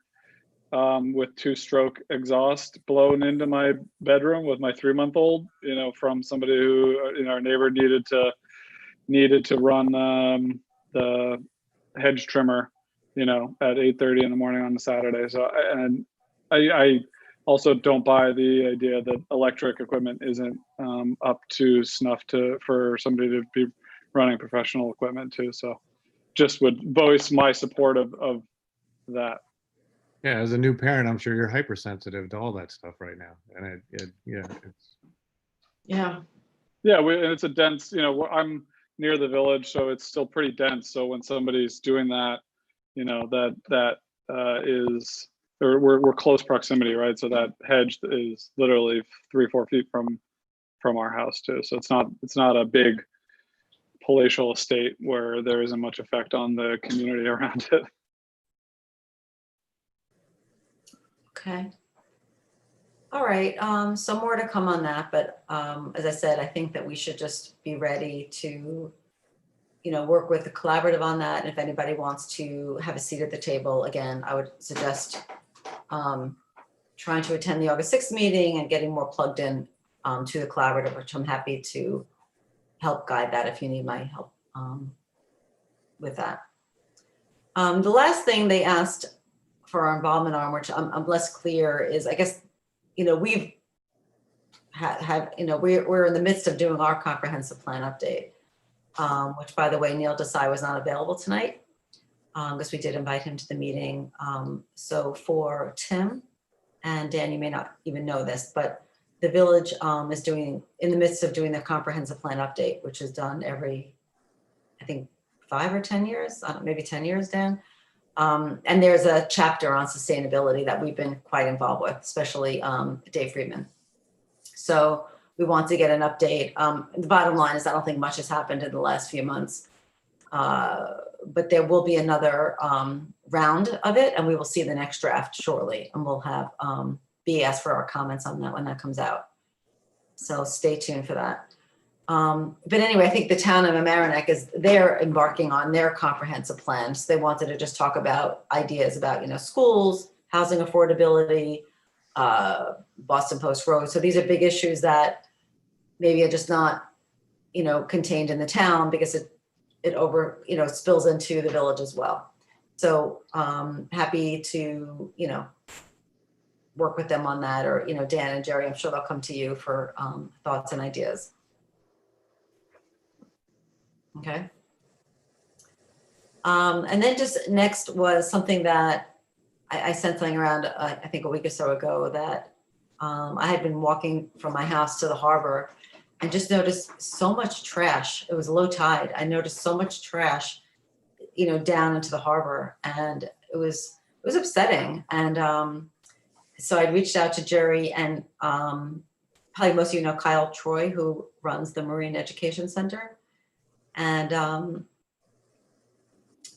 with 2-stroke exhaust blown into my bedroom with my 3-month-old, from somebody who, our neighbor needed to run the hedge trimmer, at 8:30 in the morning on a Saturday. So, and I also don't buy the idea that electric equipment isn't up to snuff for somebody to be running professional equipment too. So just would voice my support of that. Yeah, as a new parent, I'm sure you're hypersensitive to all that stuff right now. And Yeah. And it's a dense, I'm near the village, so it's still pretty dense. So when somebody's doing that, that is, or we're close proximity, right? So that hedge is literally 3-4 feet from our house too. So it's not a big palatial estate where there isn't much effect on the community around it. Okay. All right. So more to come on that, but as I said, I think that we should just be ready to, work with the collaborative on that. And if anybody wants to have a seat at the table, again, I would suggest trying to attend the August 6th meeting and getting more plugged in to the collaborative, which I'm happy to help guide that if you need my help with that. The last thing they asked for our involvement on, which I'm less clear, is I guess, we've we're in the midst of doing our comprehensive plan update, which, by the way, Neil Desai was not available tonight because we did invite him to the meeting. So for Tim and Dan, you may not even know this, but the village is in the midst of doing the comprehensive plan update, which is done every, I think, 5 or 10 years, maybe 10 years, Dan. And there's a chapter on sustainability that we've been quite involved with, especially Dave Friedman. So we want to get an update. The bottom line is I don't think much has happened in the last few months, but there will be another round of it, and we will see the next draft shortly, and we'll have be asked for our comments on that when that comes out. So stay tuned for that. But anyway, I think the town of Mamaroneck they're embarking on their comprehensive plan. So they wanted to just talk about ideas about, you know, schools, housing affordability, Boston Post Road. So these are big issues that maybe are just not, you know, contained in the town because it over, you know, spills into the village as well. So happy to, you know, work with them on that, or, you know, Dan and Jerry, I'm sure they'll come to you for thoughts and ideas. Okay. And then just next was something that I sent something around, I think a week or so ago, that I had been walking from my house to the harbor and just noticed so much trash. It was low tide. I noticed so much trash, you know, down into the harbor, and it was upsetting. And so I reached out to Jerry, and probably most of you know Kyle Troy, who runs the Marine Education Center. And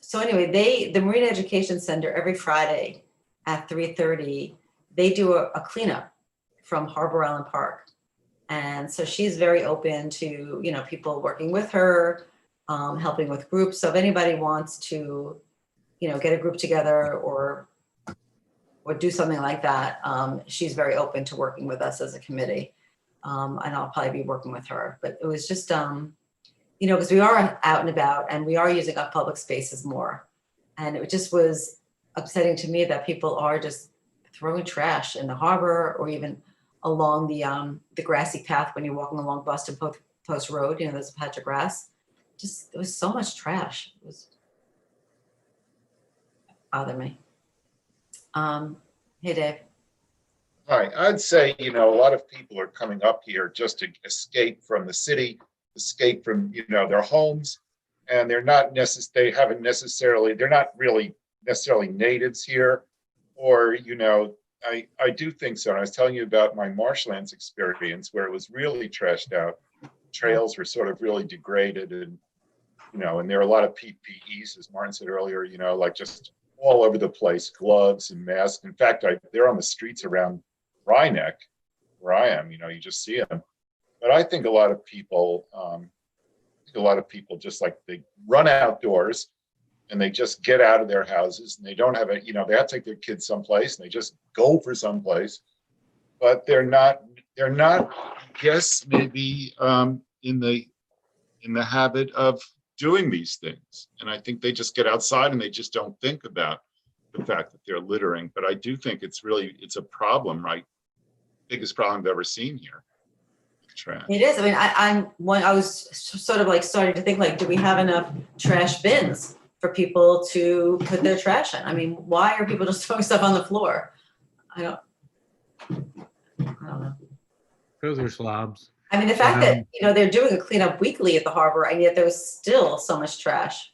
so anyway, the Marine Education Center, every Friday at 3:30, they do a cleanup from Harbor Island Park. And so she's very open to, you know, people working with her, helping with groups. So if anybody wants to, you know, get a group together or do something like that, she's very open to working with us as a committee. And I'll probably be working with her. But it was just, you know, because we are out and about and we are using our public spaces more. And it just was upsetting to me that people are just throwing trash in the harbor or even along the grassy path when you're walking along Boston Post Road. You know, there's a patch of grass. Just, there was so much trash. It was bothered me. Hey, Dave. Hi, I'd say, you know, a lot of people are coming up here just to escape from the city, escape from, you know, their homes, and they're not they're not really necessarily natives here, or, you know, I do think so. And I was telling you about my marshlands experience where it was really trashed out. Trails were sort of really degraded, and, you know, and there are a lot of PPEs, as Martin said earlier, you know, like just all over the place, gloves and masks. In fact, they're on the streets around Ryeneck, where I am, you know, you just see them. But I think a lot of people just like they run outdoors and they just get out of their houses and they don't have a, you know, they have to take their kids someplace and they just go for someplace, but they're not, yes, maybe in the habit of doing these things. And I think they just get outside and they just don't think about the fact that they're littering. But I do think it's a problem, right? Biggest problem I've ever seen here. Trash. It is. I mean, I was sort of like starting to think, like, do we have enough trash bins for people to put their trash in? I mean, why are people just throwing stuff on the floor? I don't know. Those are slobs. I mean, the fact that, you know, they're doing a cleanup weekly at the harbor, and yet there was still so much trash.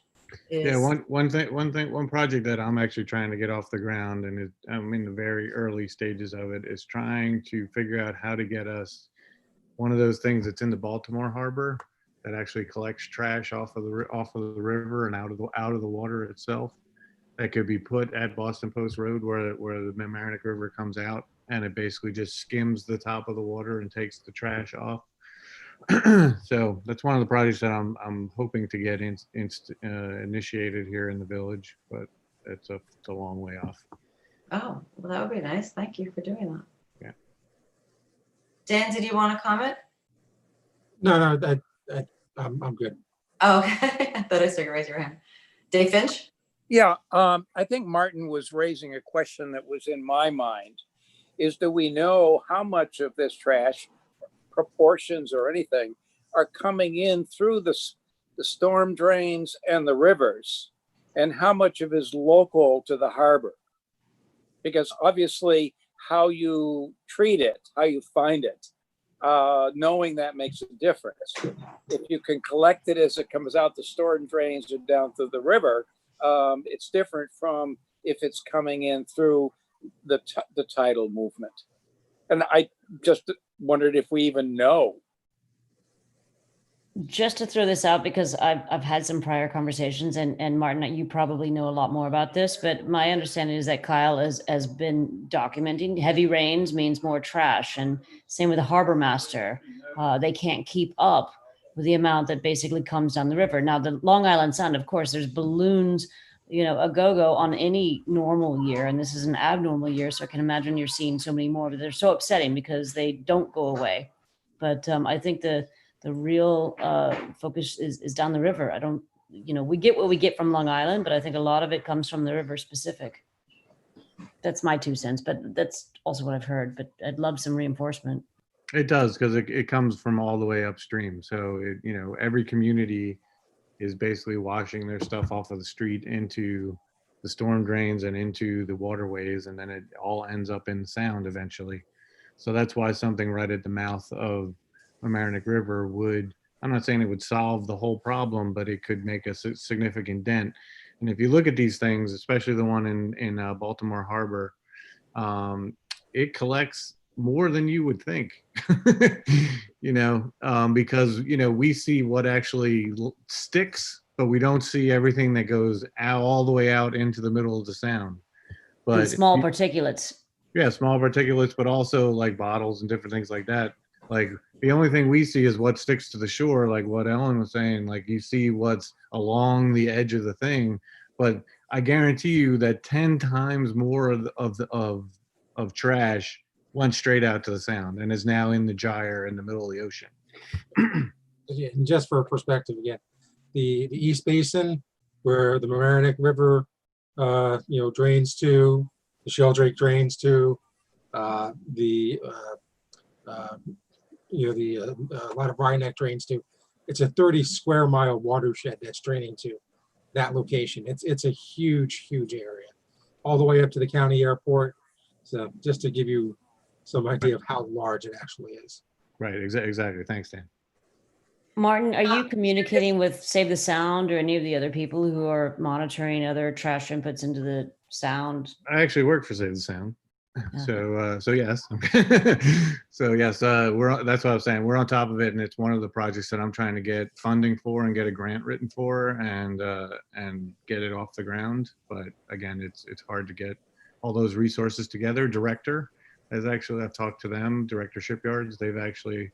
Yeah, one project that I'm actually trying to get off the ground, and I'm in the very early stages of it, is trying to figure out how to get us one of those things that's in the Baltimore Harbor that actually collects trash off of the river and out of the water itself. That could be put at Boston Post Road where the Mamaroneck River comes out, and it basically just skims the top of the water and takes the trash off. So that's one of the projects that I'm hoping to get initiated here in the village, but it's a long way off. Oh, well, that would be nice. Thank you for doing that. Yeah. Dan, did you want to comment? No, I'm good. Oh, okay. I thought I saw you raise your hand. Dave Finch? Yeah, I think Martin was raising a question that was in my mind, is do we know how much of this trash, proportions or anything, are coming in through the storm drains and the rivers, and how much of it is local to the harbor? Because obviously how you treat it, how you find it, knowing that makes a difference. If you can collect it as it comes out the storm drains or down through the river, It's different from if it's coming in through the tidal movement. And I just wondered if we even know. Just to throw this out, because I've had some prior conversations, and Martin, you probably know a lot more about this, but my understanding is that Kyle has been documenting heavy rains means more trash, and same with the harbor master. They can't keep up with the amount that basically comes down the river. Now, the Long Island Sound, of course, there's balloons, a go-go on any normal year, and this is an abnormal year, so I can imagine you're seeing so many more, but they're so upsetting because they don't go away. But I think the real focus is down the river. I don't, we get what we get from Long Island, but I think a lot of it comes from the river specific. That's my 2 cents, but that's also what I've heard, but I'd love some reinforcement. It does, because it comes from all the way upstream. So, every community is basically washing their stuff off of the street into the storm drains and into the waterways, and then it all ends up in the Sound eventually. So that's why something right at the mouth of Mamaroneck River would, I'm not saying it would solve the whole problem, but it could make a significant dent. And if you look at these things, especially the one in Baltimore Harbor, it collects more than you would think, because, we see what actually sticks, but we don't see everything that goes out all the way out into the middle of the Sound. But And small particulates. Yeah, small particulates, but also like bottles and different things like that. Like the only thing we see is what sticks to the shore, like what Ellen was saying, like you see what's along the edge of the thing, but I guarantee you that 10 times more of trash went straight out to the Sound and is now in the gyre in the middle of the ocean. Yeah, and just for perspective again, the East Basin, where the Mamaroneck River, drains to, the Sheldrake drains to, a lot of Rhinebeck drains to. It's a 30 square mile watershed that's draining to that location. It's a huge, huge area, all the way up to the county airport. So just to give you some idea of how large it actually is. Right, exactly. Thanks, Dan. Martin, are you communicating with Save the Sound or any of the other people who are monitoring other trash inputs into the Sound? I actually work for Save the Sound. So yes. So yes, that's what I was saying. We're on top of it, and it's one of the projects that I'm trying to get funding for and get a grant written for and get it off the ground. But again, it's hard to get all those resources together. Director I've talked to them, Director Shipyards, they've actually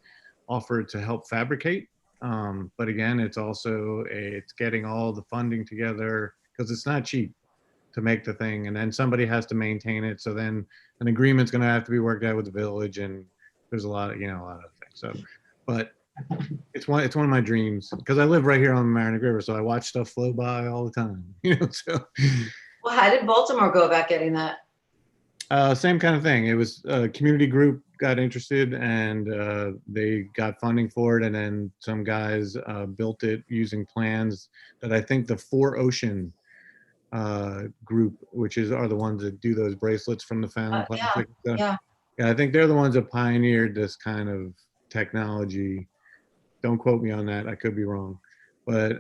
offered to help fabricate. But again, it's getting all the funding together because it's not cheap to make the thing, and then somebody has to maintain it. So then an agreement's going to have to be worked out with the village, and there's a lot of things. So, but it's one of my dreams because I live right here on the Mamaroneck River, so I watch stuff flow by all the time. So. Well, how did Baltimore go about getting that? Same kind of thing. It was a community group got interested and they got funding for it, and then some guys built it using plans that I think the 4Ocean group, which are the ones that do those bracelets from the found plastic stuff. Yeah. Yeah, I think they're the ones that pioneered this kind of technology. Don't quote me on that. I could be wrong, but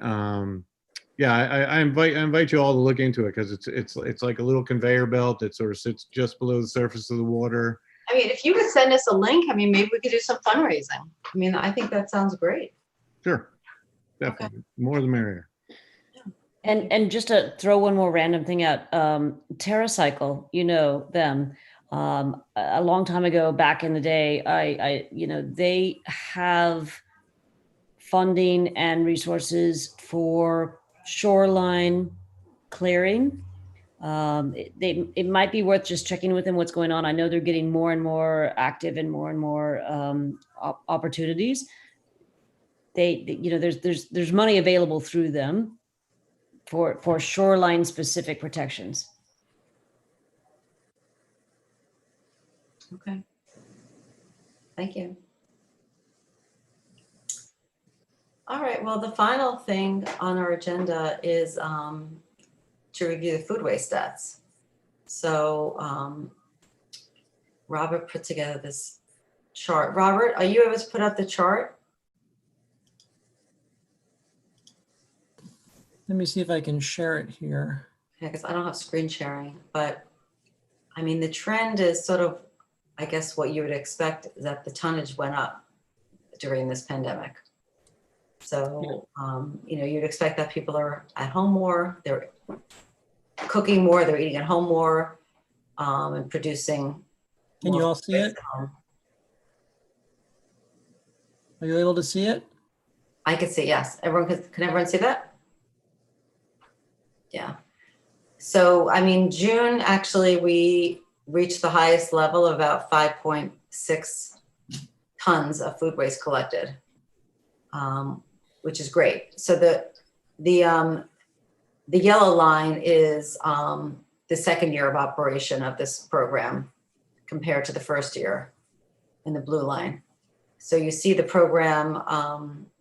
yeah, I invite you all to look into it because it's like a little conveyor belt that sort of sits just below the surface of the water. I mean, if you could send us a link, I mean, maybe we could do some fundraising. I mean, I think that sounds great. Sure, definitely. Okay. More the merrier. And just to throw one more random thing out, TerraCycle, them. A long time ago, back in the day, they have funding and resources for shoreline clearing. It might be worth just checking with them what's going on. I know they're getting more and more active and more opportunities. There's money available through them for shoreline specific protections. Okay. Thank you. All right, well, the final thing on our agenda is to review the food waste stats. So Robert put together this chart. Robert, are you able to put up the chart? Let me see if I can share it here. Yeah, because I don't have screen sharing, but I mean, the trend is sort of, I guess what you would expect is that the tonnage went up during this pandemic. So, you know, you'd expect that people are at home more, they're cooking more, they're eating at home more, and producing. Can you more all see waste it? at home. Are you able to see it? I could see, yes. Can everyone see that? Yeah. So, I mean, June, actually, we reached the highest level of about 5.6 tons of food waste collected, which is great. So the yellow line is the second year of operation of this program compared to the first year in the blue line. So you see the program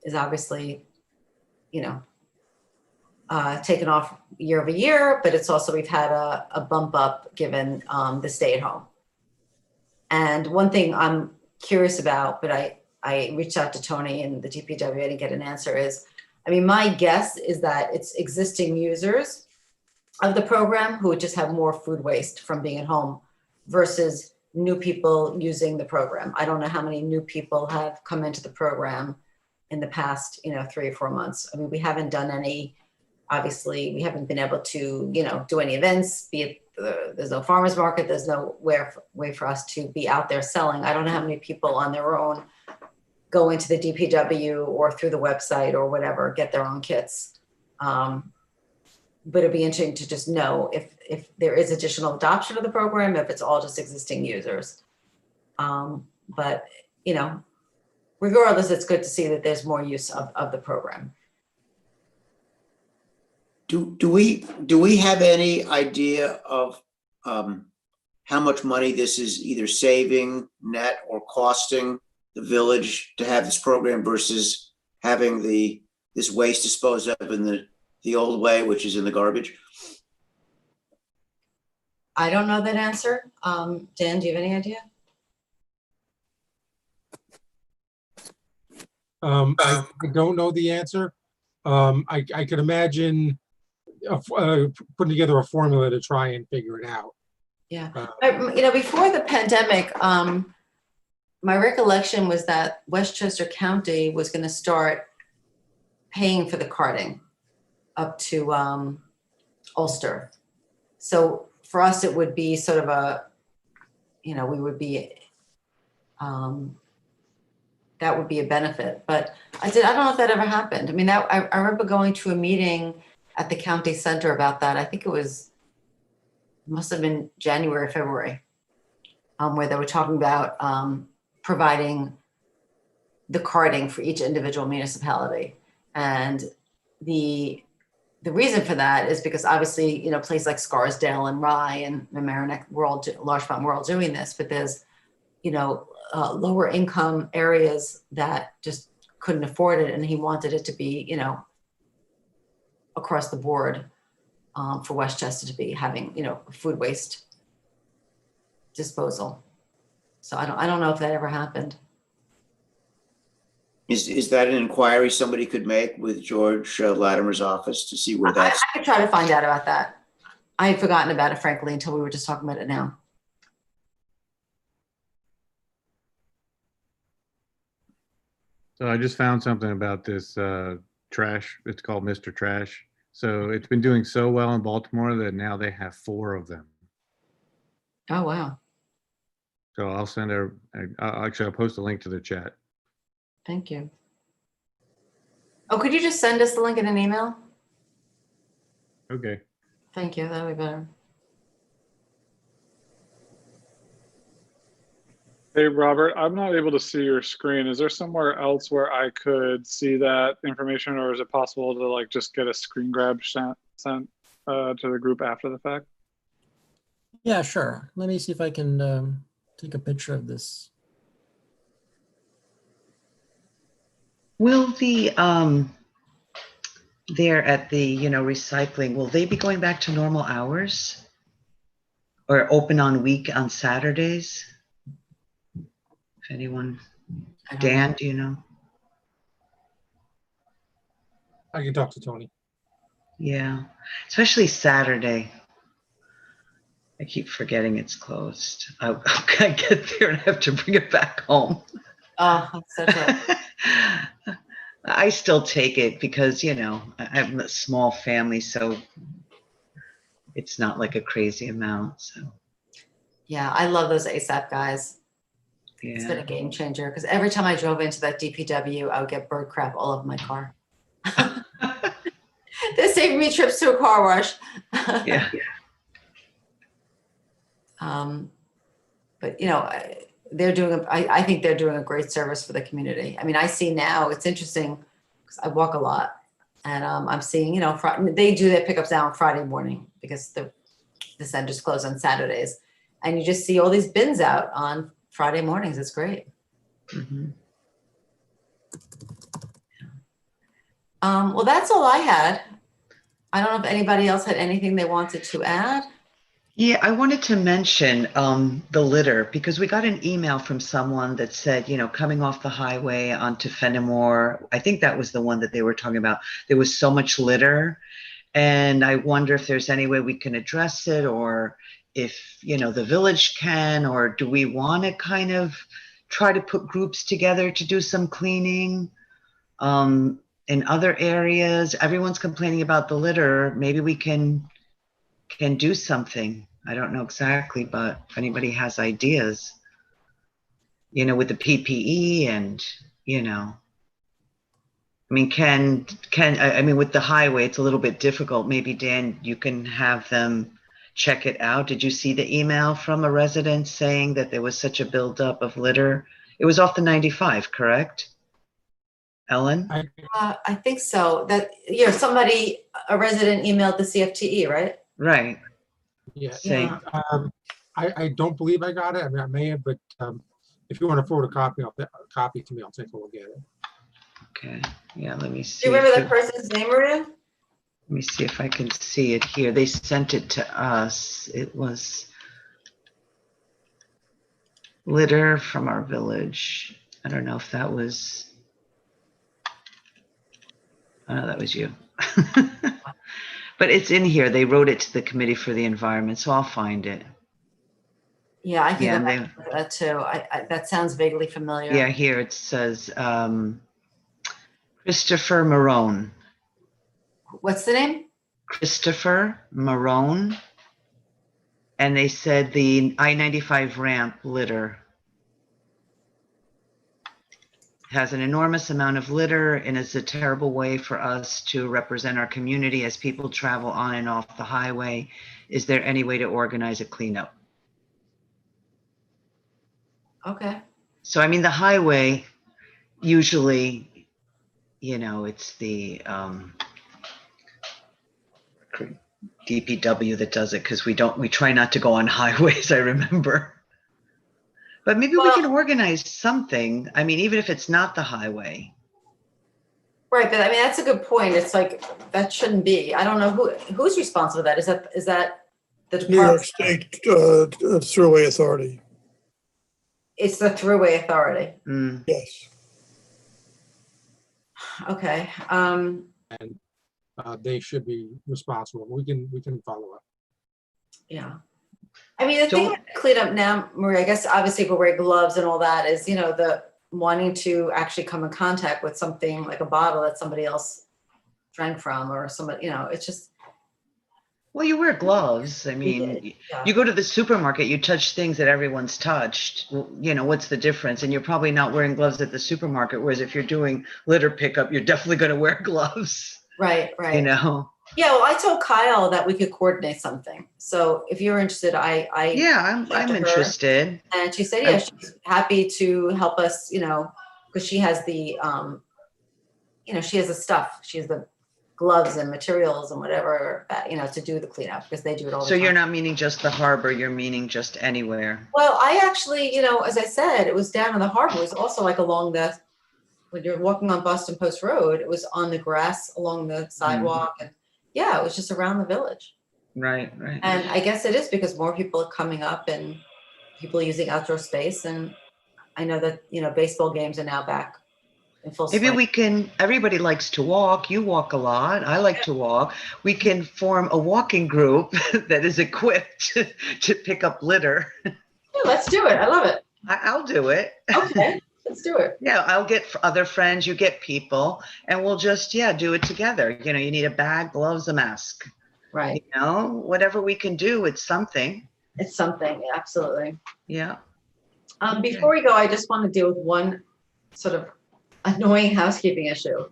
is obviously, you know, taken off year over year, but it's also, we've had a bump up given the stay at home. And one thing I'm curious about, but I reached out to Tony and the DPW, I didn't get an answer, is, I mean, my guess is that it's existing users of the program who would just have more food waste from being at home versus new people using the program. I don't know how many new people have come into the program in the past, you know, 3 or 4 months. I mean, we haven't done any, obviously, we haven't been able to, you know, do any events, be it, there's no farmer's market, there's no way for us to be out there selling. I don't know how many people on their own go into the DPW or through the website or whatever, get their own kits. But it'd be interesting to just know if there is additional adoption of the program, if it's all just existing users. But, you know, regardless, it's good to see that there's more use of the program. Do we have any idea of how much money this is either saving net or costing the village to have this program versus having this waste disposed of in the old way, which is in the garbage? I don't know that answer. Dan, do you have any idea? I don't know the answer. I could imagine putting together a formula to try and figure it out. Yeah, you know, before the pandemic, my recollection was that Westchester County was going to start paying for the carting up to Ulster. So for us, it would be sort of a, you know, we would be, that would be a benefit. But I don't know if that ever happened. I mean, I remember going to a meeting at the county center about that. I think it must have been January, February, where they were talking about providing the carting for each individual municipality. And the reason for that is because obviously, you know, places like Scarsdale and Rye and Mamaroneck, Larchmont, we're all doing this, but there's, you know, lower income areas that just couldn't afford it. And he wanted it to be, you know, across the board for Westchester to be having, you know, food waste disposal. So I don't know if that ever happened. Is that an inquiry somebody could make with George Latimer's office to see where that's? I could try to find out about that. I had forgotten about it, frankly, until we were just talking about it now. So I just found something about this trash. It's called Mr. Trash. So it's been doing so well in Baltimore that now they have 4 of them. Oh, wow. So I'll send I'll post a link to the chat. Thank you. Oh, could you just send us the link in an email? Okay. Thank you. That would be better. Hey, Robert, I'm not able to see your screen. Is there somewhere else where I could see that information, or is it possible to like just get a screen grab sent to the group after the fact? Yeah, sure. Let me see if I can take a picture of this. Will the, there at the, you know, recycling, will they be going back to normal hours? Or open on Saturdays? If anyone, Dan, do you know? I can talk to Tony. Yeah, especially Saturday. I keep forgetting it's closed. I get there and have to bring it back home. Oh, that's so true. I still take it because, you know, I have a small family, so it's not like a crazy amount. So, Yeah, I love those ASAP guys. It's been a yeah. game changer because every time I drove into that DPW, I would get bird crap all over my car. They saved me trips to a car wash. Yeah. But you know, they're doing. I think they're doing a great service for the community. I mean, I see now. It's interesting because I walk a lot, and I'm seeing. You know, they do their pickups now on Friday morning because the center's closed on Saturdays, and you just see all these bins out on Friday mornings. It's great. Mhm. Well, that's all I had. I don't know if anybody else had anything they wanted to add. Yeah, I wanted to mention the litter because we got an email from someone that said, you know, coming off the highway onto Fenimore, I think that was the one that they were talking about. There was so much litter. And I wonder if there's any way we can address it, or if, you know, the village can, or do we want to kind of try to put groups together to do some cleaning in other areas? Everyone's complaining about the litter. Maybe we can do something. I don't know exactly, but if anybody has ideas, you know, with the PPE and, you know, I mean, I mean, with the highway, it's a little bit difficult. Maybe Dan, you can have them check it out. Did you see the email from a resident saying that there was such a buildup of litter? It was off the 95, correct? Ellen? I think so. That a resident emailed the CFTE, right? Right. Yeah. Saying, I don't believe I got it. I mean, I may have, but if you want to forward a copy to me, I'll take a look at it. okay. Yeah, let me see. Do you remember that person's name, Maria? Let me see if I can see it here. They sent it to us. It was litter from our village. I don't know if that was, oh, no, that was you. But it's in here. They wrote it to the Committee for the Environment, so I'll find it. Yeah, I can Yeah, go and back to that too. That sounds vaguely familiar. Yeah, here it says Christopher Marone. What's the name? Christopher Marone. And they said the I-95 ramp litter has an enormous amount of litter and is a terrible way for us to represent our community as people travel on and off the highway. Is there any way to organize a cleanup? Okay. So, I mean, the highway, usually, you know, it's the DPW that does it because we try not to go on highways, I remember. But maybe we can organize something. I mean, even if it's not the highway. Right, but I mean, that's a good point. It's like, that shouldn't be. I don't know who's responsible for that. Is that the New York department? State Thruway Authority. It's the Thruway Authority. Mm. Yes. Okay. And they should be responsible. We can follow up. Yeah. I mean, the thing about the cleanup now, Maria, I guess obviously if we wear gloves and all that is, you know, the wanting to actually come in contact with something like a bottle that somebody else drank from or somebody, you know, it's just. Well, you wear gloves. I mean, you go to the supermarket, you touch things that everyone's touched. Well, you know, what's the difference? And you're probably not wearing gloves at the supermarket. Whereas if you're doing litter pickup, you're definitely going to wear gloves. Right. You know? Yeah, well, I told Kyle that we could coordinate something. So if you're interested, Yeah, I'm interested. And she said, yeah, she's happy to help us, you know, because she has the, you know, she has the stuff. She has the gloves and materials and whatever, you know, to do the cleanup because they do it all the time. So you're not meaning just the harbor, you're meaning just anywhere. Well, I actually, you know, as I said, it was down in the harbor. It was also like along when you're walking on Boston Post Road, it was on the grass along the sidewalk. And yeah, it was just around the village. Right. And I guess it is because more people are coming up and people are using outdoor space. And I know that, you know, baseball games are now back. in full Maybe swing. we can, everybody likes to walk. You walk a lot. I like to walk. We can form a walking group that is equipped to pick up litter. Yeah, let's do it. I love it. I'll do it. Okay, let's do it. Yeah, I'll get other friends, you get people, and we'll just, yeah, do it together. You know, you need a bag, gloves, a mask. Right. You know, whatever we can do, it's something. It's something, absolutely. Yeah. Before we go, I just want to deal with one sort of annoying housekeeping issue,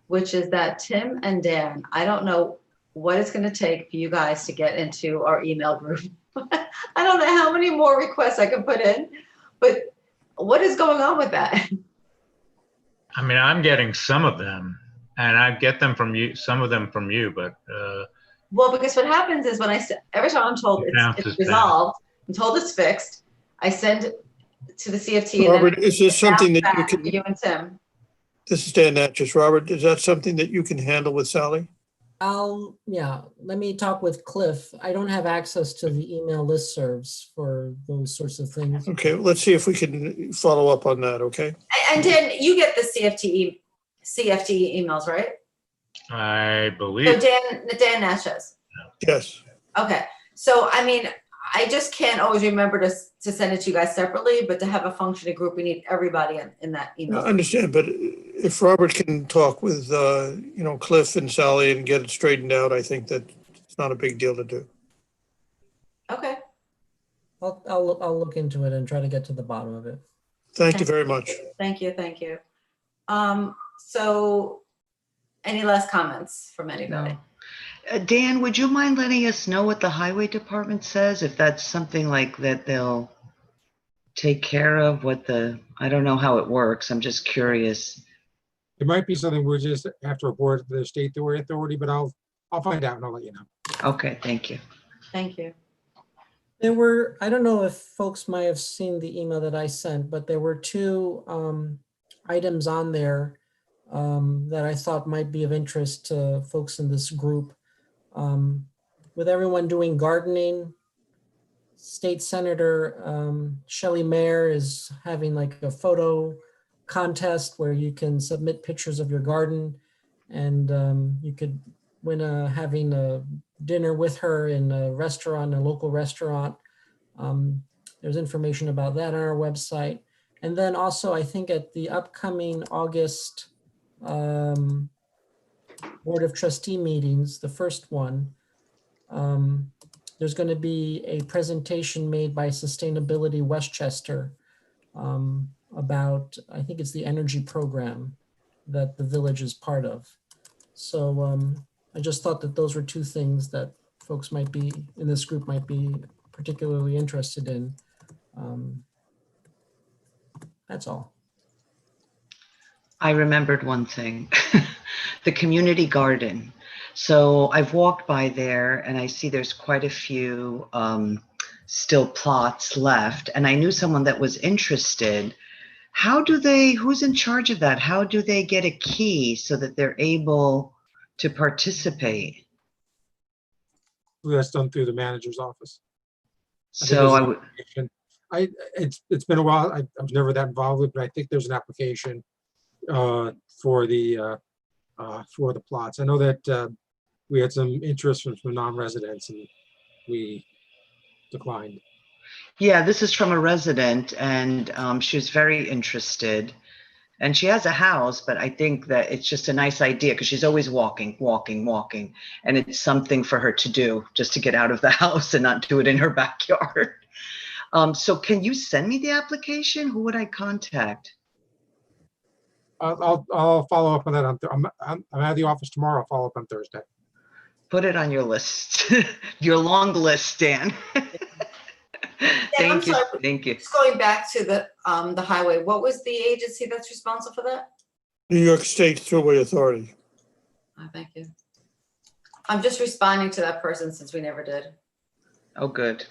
which is that Tim and Dan, I don't know what it's going to take for you guys to get into our email group. I don't know how many more requests I can put in, but what is going on with that? I mean, I'm getting some of them, and I get them from you, some of them from you, but Well, because what happens is when every time I'm told it's resolved, I'm told it's fixed, I send it to the CFT. Robert, is this something that you can, You and Tim. this is Dan Natchez. Robert, is that something that you can handle with Sally? Yeah, let me talk with Cliff. I don't have access to the email listservs for those sorts of things. Okay, let's see if we can follow up on that, okay? And Dan, you get the CFT emails, right? I So believe. Dan Natchez. Yes. Okay, so I mean, I just can't always remember to send it to you guys separately, but to have a functioning group, we need everybody in that I email. understand, but if Robert can talk with, Cliff and Sally and get it straightened out, I think that it's not a big deal to do. Okay, I'll look into it and try to get to the bottom of it. Thank you very much. thank you. So any last comments from anybody? No. Dan, would you mind letting us know what the highway department says? If that's something like that they'll take care of, I don't know how it works. I'm just curious. It might be something we'll just have to report to the state authority, but I'll find out and I'll let you know. Okay, thank you. Thank you. I don't know if folks might have seen the email that I sent, but there were two items on there that I thought might be of interest to folks in this group. With everyone doing gardening, State Senator Shelley Mayer is having like a photo contest where you can submit pictures of your garden, and you could win having a dinner with her in a local restaurant. There's information about that on our website. And then also, I think at the upcoming August Board of Trustee meetings, the first one, there's going to be a presentation made by Sustainability Westchester about, I think it's the energy program that the village is part of. So I just thought that those were two things that folks might be in this group might be particularly interested in. That's all. I remembered one thing, the community garden. So I've walked by there and I see there's quite a few still plots left. And I knew someone that was interested. Who's in charge of that? How do they get a key so that they're able to participate? That's done through the manager's office. So it's been a while. I was never that involved with, but I think there's an application for the plots. I know that we had some interest from non-residents and we declined. Yeah, this is from a resident, and she was very interested. And she has a house, but I think that it's just a nice idea because she's always walking. And it's something for her to do just to get out of the house and not do it in her backyard. So can you send me the application? Who would I contact? I'll follow up on that. I'm out of the office tomorrow. I'll follow up on Thursday. Put it on your list, your long list, Dan. Thank you. Thank you. Just going back to the highway, what was the agency that's responsible for that? New York State Thruway Authority. Oh, thank you. I'm just responding to that person since we never did. Oh, good.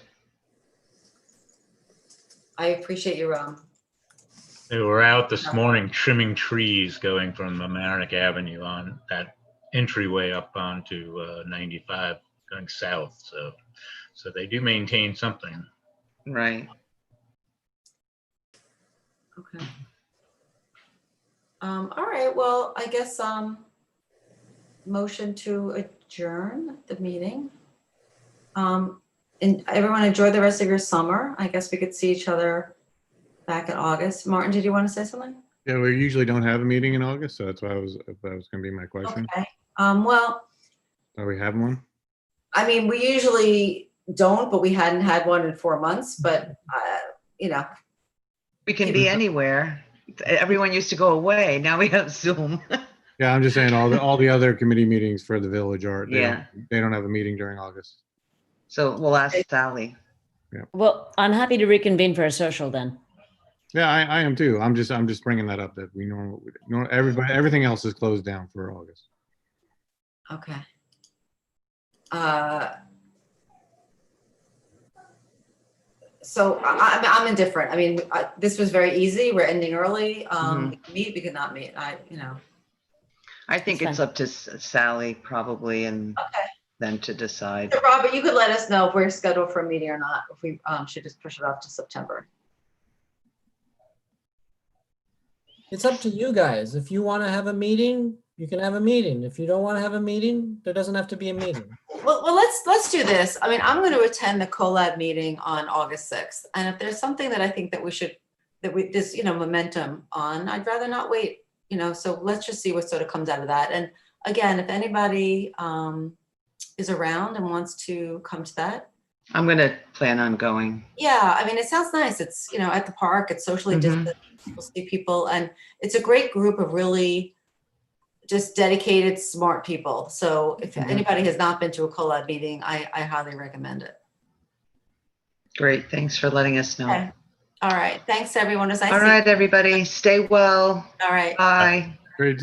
I appreciate you, They were out this morning trimming trees going from Mamaroneck Avenue on that entryway up onto 95 going south. So they do maintain something. Right. Okay. All right, well, I guess, motion to adjourn the meeting. And everyone enjoy the rest of your summer. I guess we could see each other back in August. Martin, did you want to say something? Yeah, we usually don't have a meeting in August, so that's why that was gonna be my question. Okay, well, Are we having one? I mean, we usually don't, but we hadn't had one in 4 months, but, you know, We can be anywhere. Everyone used to go away. Now we have Zoom. Yeah, I'm just saying all the other committee meetings for the village are, Yeah. they don't have a meeting during August. So we'll ask Sally. Well, I'm happy to reconvene for a social then. Yeah, I am too. I'm just bringing that up that we everything else is closed down for August. okay. So I'm indifferent. I mean, this was very easy. We're ending early. We can meet, we could not meet. I think That's it's up to Sally probably and Okay. them to decide. So Robert, you could let us know if we're scheduled for a meeting or not, if we should just push it off to September. It's up to you guys. If you want to have a meeting, you can have a meeting. If you don't want to have a meeting, there doesn't have to be a meeting. Well, let's do this. I mean, I'm going to attend the CoLab meeting on August 6th. And if there's something that I think that there's, momentum on, I'd rather not wait, so let's just see what sort of comes out of that. And again, if anybody is around and wants to come to that. I'm going to plan on going. Yeah, I mean, it sounds nice. It's, at the park, it's socially distant, we'll see people. And it's a great group of really just dedicated, smart people. So if anybody has not been to a CoLab meeting, I highly recommend it. Great. Thanks for letting us know. Okay. All right. Thanks, everyone. As I All see- right, everybody. Stay well. All right. Bye. Great to